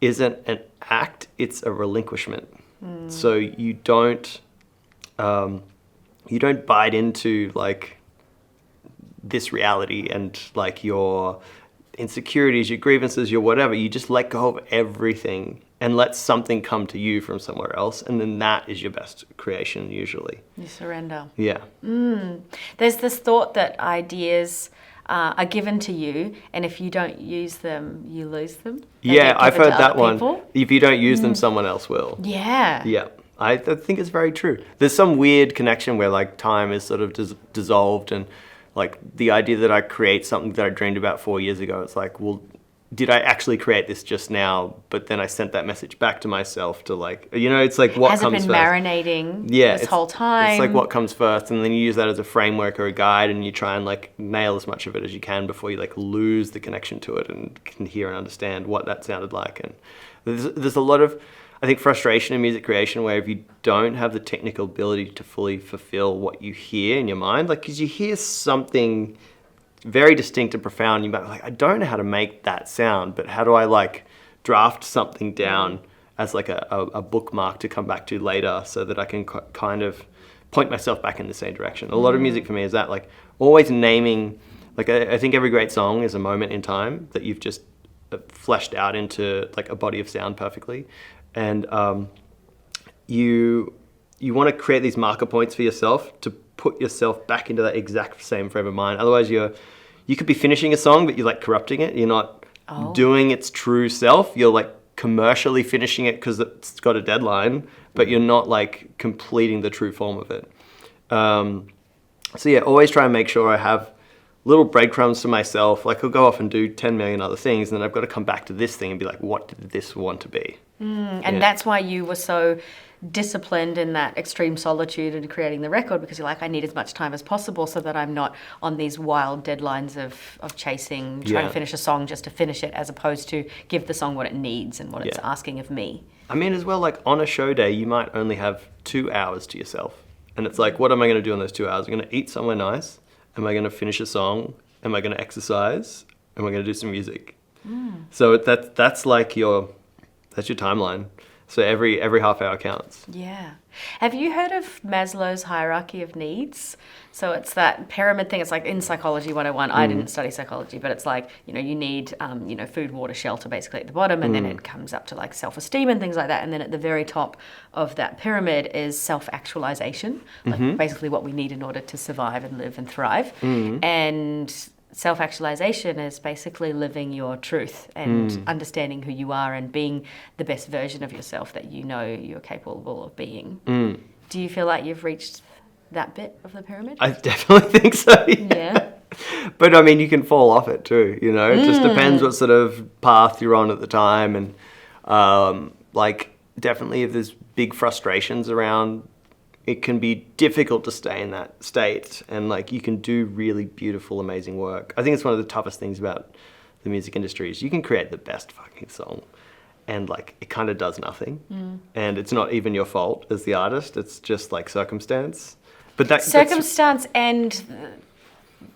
isn't an act, it's a relinquishment. So you don't bite into, like, this reality and like your insecurities, your grievances, your whatever. You just let go of everything and let something come to you from somewhere else, and then that is your best creation usually. You surrender. Yeah. There's this thought that ideas are given to you, and if you don't use them, you lose them. Yeah, I've heard that one. If you don't use them, someone else will. Yeah. Yeah. I think it's very true. There's some weird connection where like time is sort of dissolved, and like the idea that I create something that I dreamed about 4 years ago, it's like, well, did I actually create this just now? But then I sent that message back to myself to like, it's like what comes first. Has it been marinating this whole time? It's like what comes first, and then you use that as a framework or a guide, and you try and like nail as much of it as you can before you like lose the connection to it and can hear and understand what that sounded like. And there's a lot of, I think, frustration in music creation where if you don't have the technical ability to fully fulfill what you hear in your mind, like, because you hear something very distinct and profound, you might be like, I don't know how to make that sound, but how do I like draft something down as like a bookmark to come back to later so that I can kind of point myself back in the same direction. A lot of music for me is that, like, always naming, like, I think every great song is a moment in time that you've just fleshed out into like a body of sound perfectly. And you want to create these marker points for yourself to put yourself back into that exact same frame of mind. Otherwise, you could be finishing a song, but you're like corrupting it. You're not doing its true self. You're like commercially finishing it because it's got a deadline, but you're not like completing the true form of it. So yeah, always try and make sure I have little breadcrumbs for myself. Like, I'll go off and do 10 million other things, and then I've got to come back to this thing and be like, what did this want to be? And that's why you were so disciplined in that extreme solitude and creating the record, because you're like, I need as much time as possible so that I'm not on these wild deadlines of chasing, trying to finish a song just to finish it, as opposed to give the song what it needs and what it's asking of me. I mean, as well, like on a show day, you might only have 2 hours to yourself. And it's like, what am I going to do in those 2 hours? I'm going to eat somewhere nice. Am I going to finish a song? Am I going to exercise? Am I going to do some music? So that's like that's your timeline. So every half hour counts. Yeah. Have you heard of Maslow's hierarchy of needs? So it's that pyramid thing. It's like in Psychology 101. I didn't study psychology, but it's like, you know, you need, food, water, shelter basically at the bottom, and then it comes up to like self-esteem and things like that. And then at the very top of that pyramid is self-actualization, like basically what we need in order to survive and live and thrive. And self-actualization is basically living your truth and understanding who you are and being the best version of yourself that you know you're capable of being. Do you feel like you've reached that bit of the pyramid? I definitely think so. Yeah. But I mean, you can fall off it too, you know? It just depends what sort of path you're on at the time. And definitely if there's big frustrations around, it can be difficult to stay in that state, and like you can do really beautiful, amazing work. I think it's one of the toughest things about the music industry is you can create the best fucking song and like it kind of does nothing, and it's not even your fault as the artist. It's just like circumstance. But Circumstance and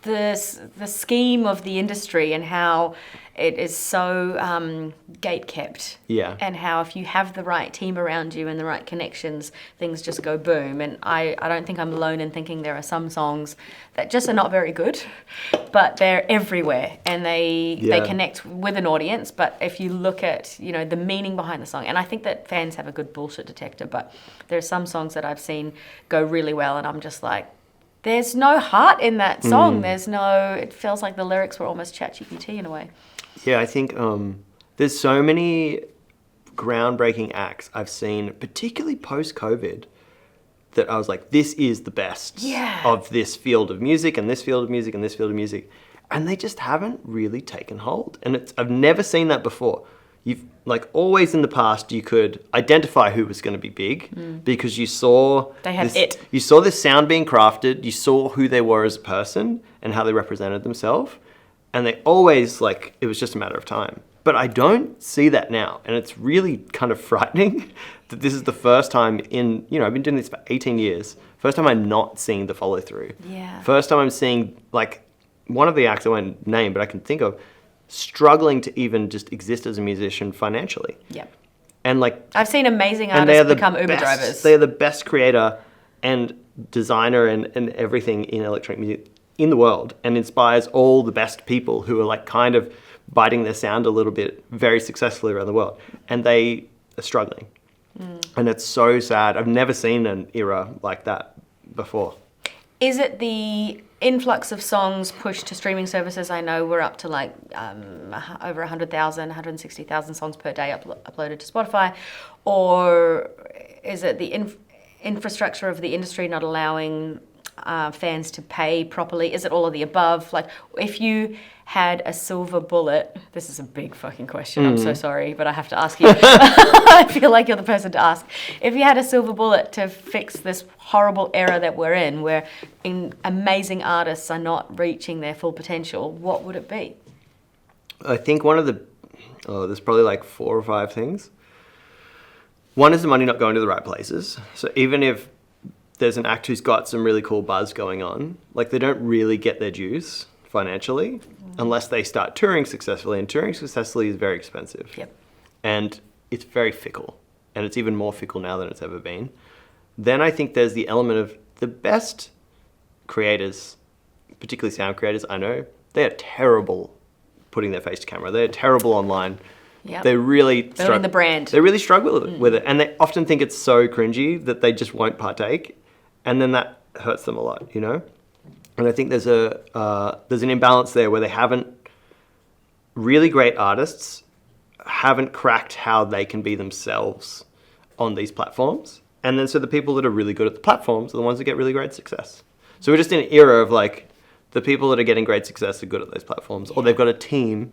the scheme of the industry and how it is so gate-kept. Yeah. And how if you have the right team around you and the right connections, things just go boom. And I don't think I'm alone in thinking there are some songs that just are not very good, but they're everywhere and they connect with an audience. But if you look at, you know, the meaning behind the song, and I think that fans have a good bullshit detector, but there are some songs that I've seen go really well and I'm just like, there's no heart in that song. It feels like the lyrics were almost ChatGPT in a way. Yeah, I think there's so many groundbreaking acts I've seen, particularly post-COVID, that I was like, this is the best of this field of music and this field of music and this field of music. And they just haven't really taken hold. And I've never seen that before. You've like always in the past, you could identify who was going to be big because you saw you saw this sound being crafted. You saw who they were as a person and how they represented themselves, and they always like it was just a matter of time. But I don't see that now, and it's really kind of frightening that this is the first time in I've been doing this for 18 years. First time I'm not seeing the follow through. Yeah. First time I'm seeing like one of the acts I won't name, but I can think of, struggling to even just exist as a musician financially. Yep. And like I've seen amazing artists become Uber drivers. They are the best creator and designer and everything in electronic music in the world, and inspires all the best people who are like kind of biting their sound a little bit very successfully around the world. And they are struggling. And it's so sad. I've never seen an era like that before. Is it the influx of songs pushed to streaming services? I know we're up to like over 100,000, 160,000 songs per day uploaded to Spotify. Or is it the infrastructure of the industry not allowing fans to pay properly? Is it all of the above? Like if you had a silver bullet, this is a big fucking question, I'm so sorry, but I have to ask you. I feel like you're the person to ask. If you had a silver bullet to fix this horrible era that we're in, where amazing artists are not reaching their full potential, what would it be? I think one of there's probably like 4 or 5 things. One is the money not going to the right places. So even if there's an act who's got some really cool buzz going on, like they don't really get their dues financially unless they start touring successfully, and touring successfully is very expensive. Yep. And it's very fickle, and it's even more fickle now than it's ever been. Then I think there's the element of the best creators, particularly sound creators I know, they are terrible putting their face to camera. They're terrible online. Yep. They really building the brand. They really struggle with it, and they often think it's so cringy that they just won't partake, and then that hurts them a lot, you know. And I think there's an imbalance there where they haven't really great artists haven't cracked how they can be themselves on these platforms, and then so the people that are really good at the platforms are the ones that get really great success. So we're just in an era of like the people that are getting great success are good at those platforms, or they've got a team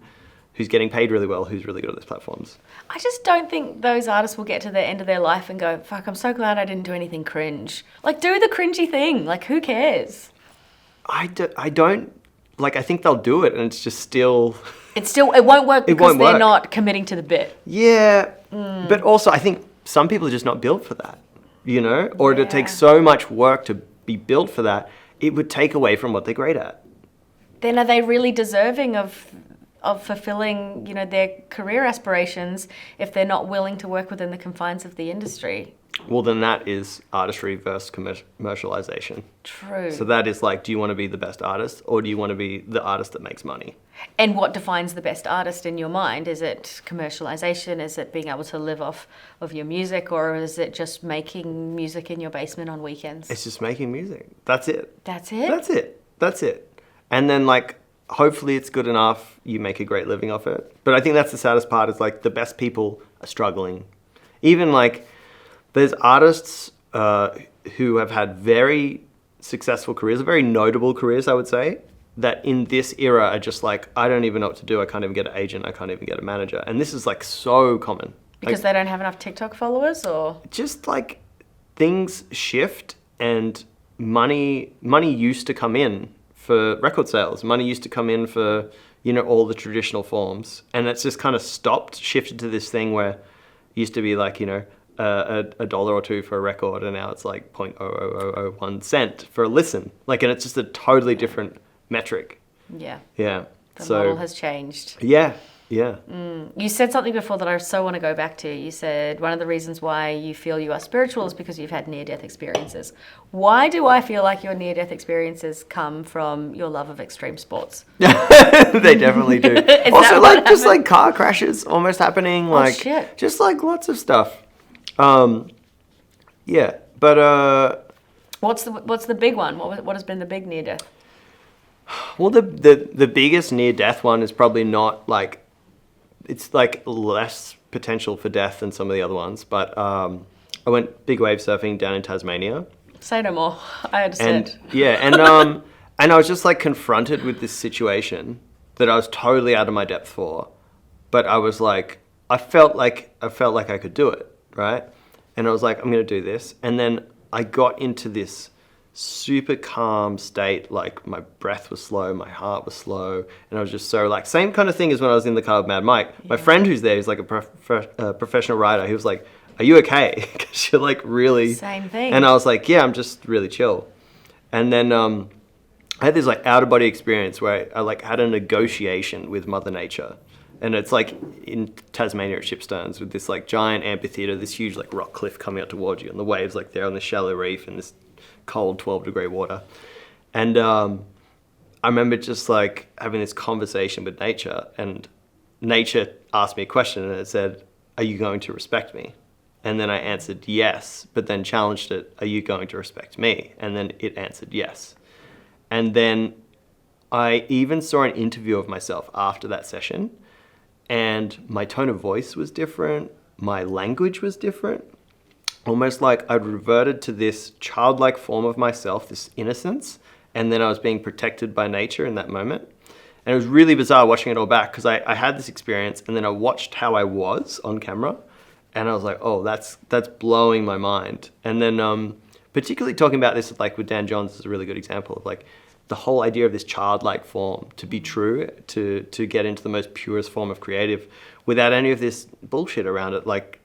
who's getting paid really well, who's really good at those platforms. I just don't think those artists will get to the end of their life and go, fuck, I'm so glad I didn't do anything cringe. Like, do the cringy thing. Like, who cares? I don't, like, I think they'll do it, and it's just still... It won't work because they're not committing to the bit. Yeah, but also I think some people are just not built for that, you know? Or it takes so much work to be built for that, it would take away from what they're great at. Then are they really deserving of of fulfilling, their career aspirations if they're not willing to work within the confines of the industry. Well, then that is artistry versus commercialization. True. So that is like, do you want to be the best artist or do you want to be the artist that makes money? And what defines the best artist in your mind? Is it commercialization? Is it being able to live off of your music? Or is it just making music in your basement on weekends? It's just making music. That's it. That's it? That's it. That's it. And then like, hopefully it's good enough. You make a great living off it. But I think that's the saddest part is like the best people are struggling. Even like there's artists who have had very successful careers, very notable careers, I would say, that in this era are just like, I don't even know what to do. I can't even get an agent. I can't even get a manager. And this is like so common. Because they don't have enough TikTok followers or? Just like things shift and money used to come in for record sales. Money used to come in for, all the traditional forms. And it's just kind of stopped, shifted to this thing where it used to be like, a dollar or two for a record, and now it's like 0.00001 cent for a listen. Like, and it's just a totally different metric. Yeah. Yeah. The model has changed. Yeah. Yeah. You said something before that I so want to go back to. You said one of the reasons why you feel you are spiritual is because you've had near-death experiences. Why do I feel like your near-death experiences come from your love of extreme sports? They definitely do. Also, like just like car crashes almost happening. Like shit. Just like lots of stuff. Yeah. But what's the big one? What has been the big near-death? Well, the biggest near-death one is probably not like, it's like less potential for death than some of the other ones. But I went big wave surfing down in Tasmania. Say no more. I understand. And I was just like confronted with this situation that I was totally out of my depth for. But I was like, I felt like I could do it, right? And I was like, I'm going to do this. And then I got into this super calm state, like my breath was slow, my heart was slow, and I was just so like, same kind of thing as when I was in the car with Mad Mike. Yeah. My friend who's there, who's like a professional rider, he was like, are you okay? Because you're like really... Same thing. And I was like, yeah, I'm just really chill. And then I had this like out-of-body experience where I like had a negotiation with Mother Nature. And it's like in Tasmania at Shipsterns with this like giant amphitheater, this huge like rock cliff coming up towards you, and the waves like there on the shallow reef and this cold 12-degree water. And I remember just like having this conversation with nature, and nature asked me a question and it said, are you going to respect me? And then I answered yes, but then challenged it, are you going to respect me? And then it answered yes. And then I even saw an interview of myself after that session, and my tone of voice was different, my language was different. Almost like I'd reverted to this childlike form of myself, this innocence, and then I was being protected by nature in that moment. And it was really bizarre watching it all back, because I had this experience and then I watched how I was on camera, and I was like, oh, that's blowing my mind. And then particularly talking about this like with Dan Johns is a really good example of like the whole idea of this childlike form to be true, to get into the most purest form of creative without any of this bullshit around it. Like,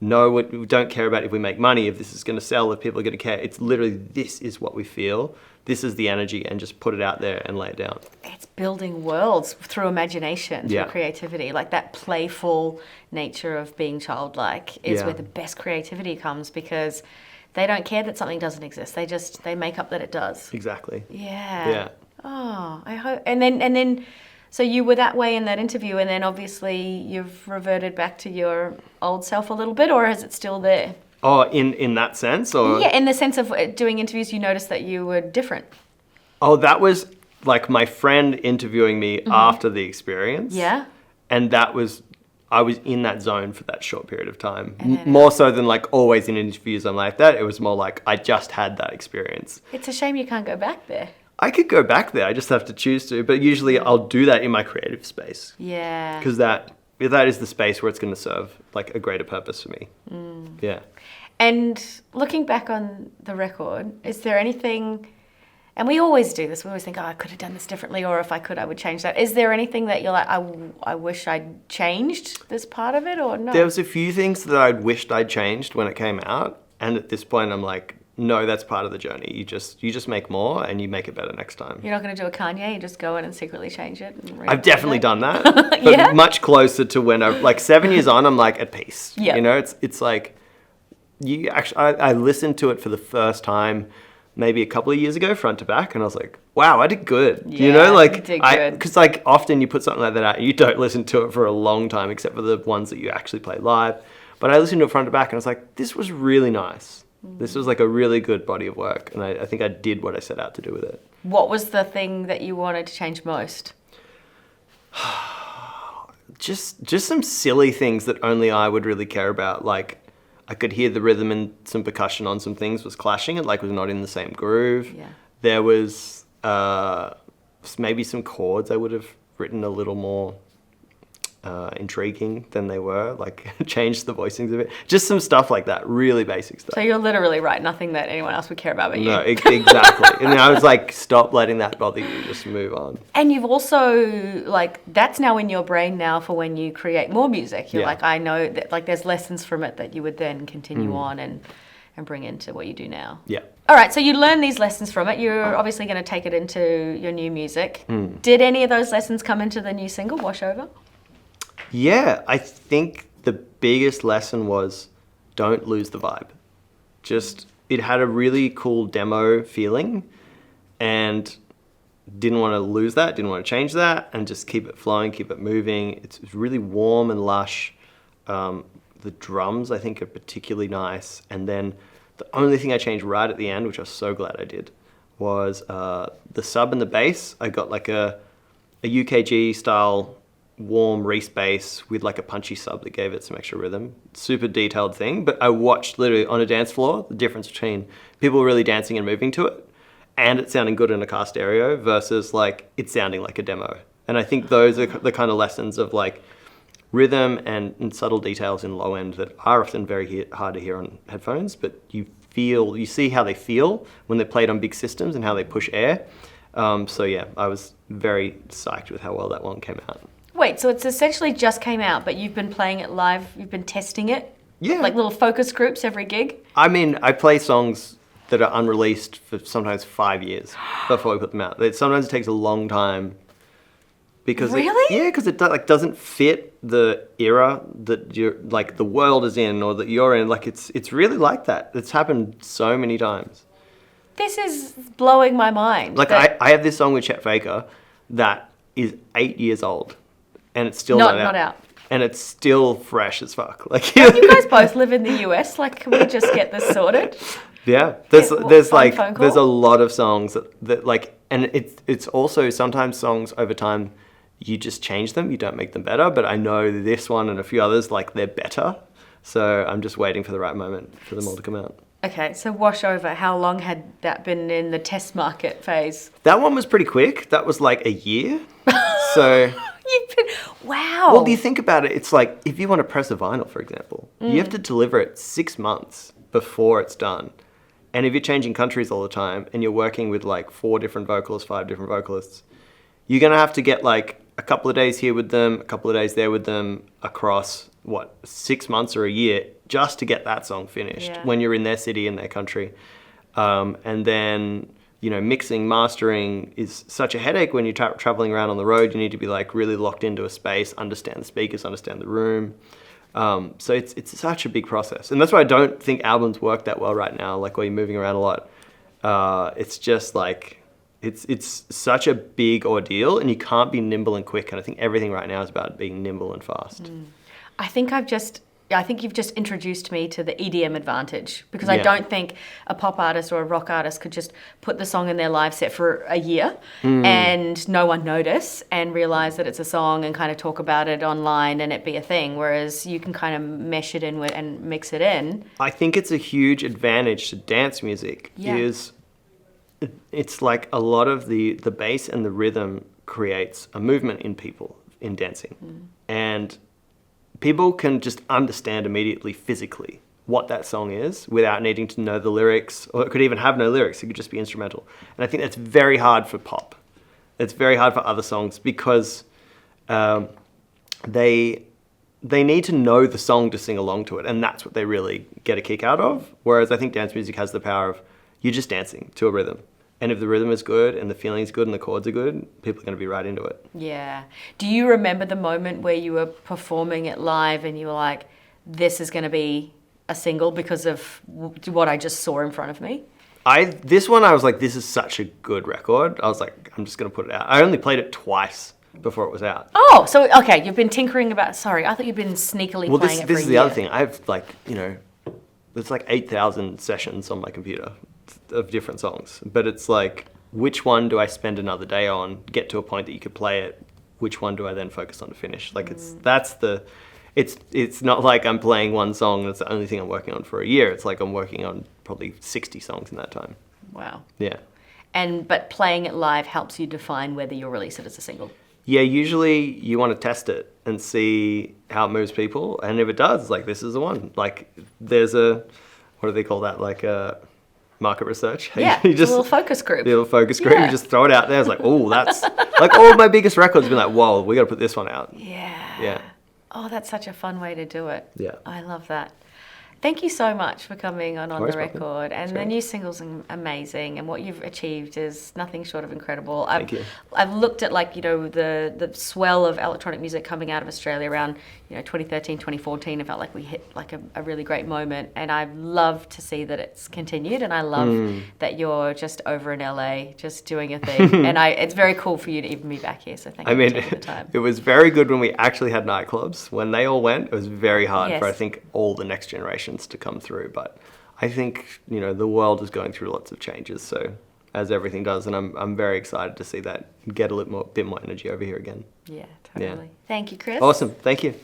no, we don't care about if we make money, if this is going to sell, if people are going to care. It's literally, this is what we feel. This is the energy, and just put it out there and lay it down. It's building worlds through imagination, through creativity. Like that playful nature of being childlike is where the best creativity comes, because they don't care that something doesn't exist. They make up that it does. Exactly. Yeah. Yeah. Oh, I hope. And then, so you were that way in that interview, and then obviously you've reverted back to your old self a little bit, or is it still there? Oh, in that sense? Or? Yeah, in the sense of doing interviews, you noticed that you were different. Oh, that was like my friend interviewing me after the experience. Yeah. And I was in that zone for that short period of time. More so than like always in interviews I'm like that. It was more like I just had that experience. It's a shame you can't go back there. I could go back there. I just have to choose to. But usually I'll do that in my creative space. Yeah. Because that is the space where it's going to serve like a greater purpose for me. Yeah. And looking back on the record, is there anything, and we always do this, we always think, oh, I could have done this differently, or if I could, I would change that. Is there anything that you're like, I wish I'd changed this part of it, or no? There was a few things that I'd wished I'd changed when it came out. And at this point, I'm like, no, that's part of the journey. You just make more and you make it better next time. You're not going to do a Kanye, you just go in and secretly change it? And I've definitely done that, but Yeah? much closer to when I'm like 7 years on, I'm like at peace. Yeah. You know, it's like you actually, I listened to it for the first time maybe a couple of years ago, front to back, and I was like, wow, I did good. Yeah, you know, like you did good. because like often you put something like that out and you don't listen to it for a long time, except for the ones that you actually play live. But I listened to it front to back and I was like, this was really nice. This was like a really good body of work, and I think I did what I set out to do with it. What was the thing that you wanted to change most? Just some silly things that only I would really care about. Like I could hear the rhythm and some percussion on some things was clashing. It like was not in the same groove. Yeah. There was maybe some chords I would have written a little more intriguing than they were. Like changed the voicings a bit. Just some stuff like that. Really basic stuff. So you're literally right, nothing that anyone else would care about but you. No, exactly. And I was like, stop letting that bother you. Just move on. And you've also, like, that's now in your brain now for when you create more music. You're Yeah. like, I know that, like, there's lessons from it that you would then continue on and bring into what you do now. Yeah. All right, so you learn these lessons from it. You're obviously going to take it into your new music. Did any of those lessons come into the new single, Wash Over? Yeah, I think the biggest lesson was don't lose the vibe. Just, it had a really cool demo feeling and didn't want to lose that, didn't want to change that, and just keep it flowing, keep it moving. It's really warm and lush. The drums, I think, are particularly nice. And then the only thing I changed right at the end, which I was so glad I did, was the sub and the bass. I got like a UKG style warm Reese bass with like a punchy sub that gave it some extra rhythm. Super detailed thing, but I watched literally on a dance floor the difference between people really dancing and moving to it and it sounding good in a car stereo versus like it sounding like a demo. And I think those are the kind of lessons of like rhythm and subtle details in low end that are often very hard to hear on headphones, but you see how they feel when they're played on big systems and how they push air. So yeah, I was very psyched with how well that one came out. Wait, so it's essentially just came out, but you've been playing it live, you've been testing it? Yeah. Like little focus groups every gig? I mean, I play songs that are unreleased for sometimes 5 years before we put them out. Sometimes it takes a long time because Really? because it like doesn't fit the era that you're like the world is in or that you're in. Like it's really like that. It's happened so many times. This is blowing my mind. Like I have this song with Chet Faker that is 8 years old. And it's still Not not out. out. And it's still fresh as fuck. Like You guys both live in the US. Like, can we just get this sorted? yeah, there's fun phone call? there's a lot of songs that like, and it's also sometimes songs over time you just change them, you don't make them better. But I know this one and a few others like they're better. So I'm just waiting for the right moment for them all to come out. Okay, so Wash Over, how long had that been in the test market phase? That one was pretty quick. That was like a year. So. Wow. Well, do you think about it? It's like if you want to press a vinyl, for example, you have to deliver it 6 months before it's done. And if you're changing countries all the time and you're working with like 4 different vocalists, 5 different vocalists, you're going to have to get like a couple of days here with them, a couple of days there with them across 6 months or a year just to get that song finished when you're in their city, in their country. And then, mixing, mastering is such a headache when you're traveling around on the road. You need to be like really locked into a space, understand the speakers, understand the room. So it's such a big process. And that's why I don't think albums work that well right now, like where you're moving around a lot. It's just like, it's such a big ordeal and you can't be nimble and quick. And I think everything right now is about being nimble and fast. I think you've just introduced me to the EDM advantage because I don't think a pop artist or a rock artist could just put the song in their live set for a year and no one notice and realize that it's a song and kind of talk about it online and it be a thing, whereas you can kind of mesh it in with and mix it in. I think it's a huge advantage to dance music is it's like a lot of the bass and the rhythm creates a movement in people in dancing. And people can just understand immediately physically what that song is without needing to know the lyrics, or it could even have no lyrics. It could just be instrumental. And I think that's very hard for pop. It's very hard for other songs because they they need to know the song to sing along to it, and that's what they really get a kick out of. Whereas I think dance music has the power of you're just dancing to a rhythm. And if the rhythm is good and the feeling's good and the chords are good, people are going to be right into it. Yeah. Do you remember the moment where you were performing it live and you were like, this is going to be a single because of what I just saw in front of me? This one, I was like, this is such a good record. I was like, I'm just going to put it out. I only played it twice before it was out. Oh, so, okay, you've been tinkering about, sorry, I thought you'd been sneakily playing it for a year. This is the other thing. I have like, there's like 8,000 sessions on my computer of different songs. But it's like, which one do I spend another day on, get to a point that you could play it? Which one do I then focus on to finish? Like, it's not like I'm playing one song that's the only thing I'm working on for a year. It's like I'm working on probably 60 songs in that time. Wow. Yeah. But playing it live helps you define whether you'll release it as a single. Yeah, usually you want to test it and see how it moves people. And if it does, like, this is the one. Like, there's what do they call that? Like market research. Yeah, you just, a little focus group. The little focus group. Yeah. You just throw it out there. It's like, oh, that's... like, all of my biggest records have been like, whoa, we got to put this one out. Yeah. Yeah. Oh, that's such a fun way to do it. Yeah. I love that. Thank you so much for coming on the record. And the new single's amazing, and what you've achieved is nothing short of incredible. Thank you. I've looked at the swell of electronic music coming out of Australia around 2013, 2014. It felt like we hit like a really great moment, and I love to see that it's continued, and I love that you're just over in LA just doing your thing. And it's very cool for you to even be back here. So thank you for taking the time. It was very good when we actually had nightclubs. When they all went, it was very hard Yes. for I think all the next generation to come through, but I think the world is going through lots of changes, so as everything does, and I'm very excited to see that get a bit more energy over here again. Yeah, totally. Yeah. Thank you, Chris. Awesome, thank you.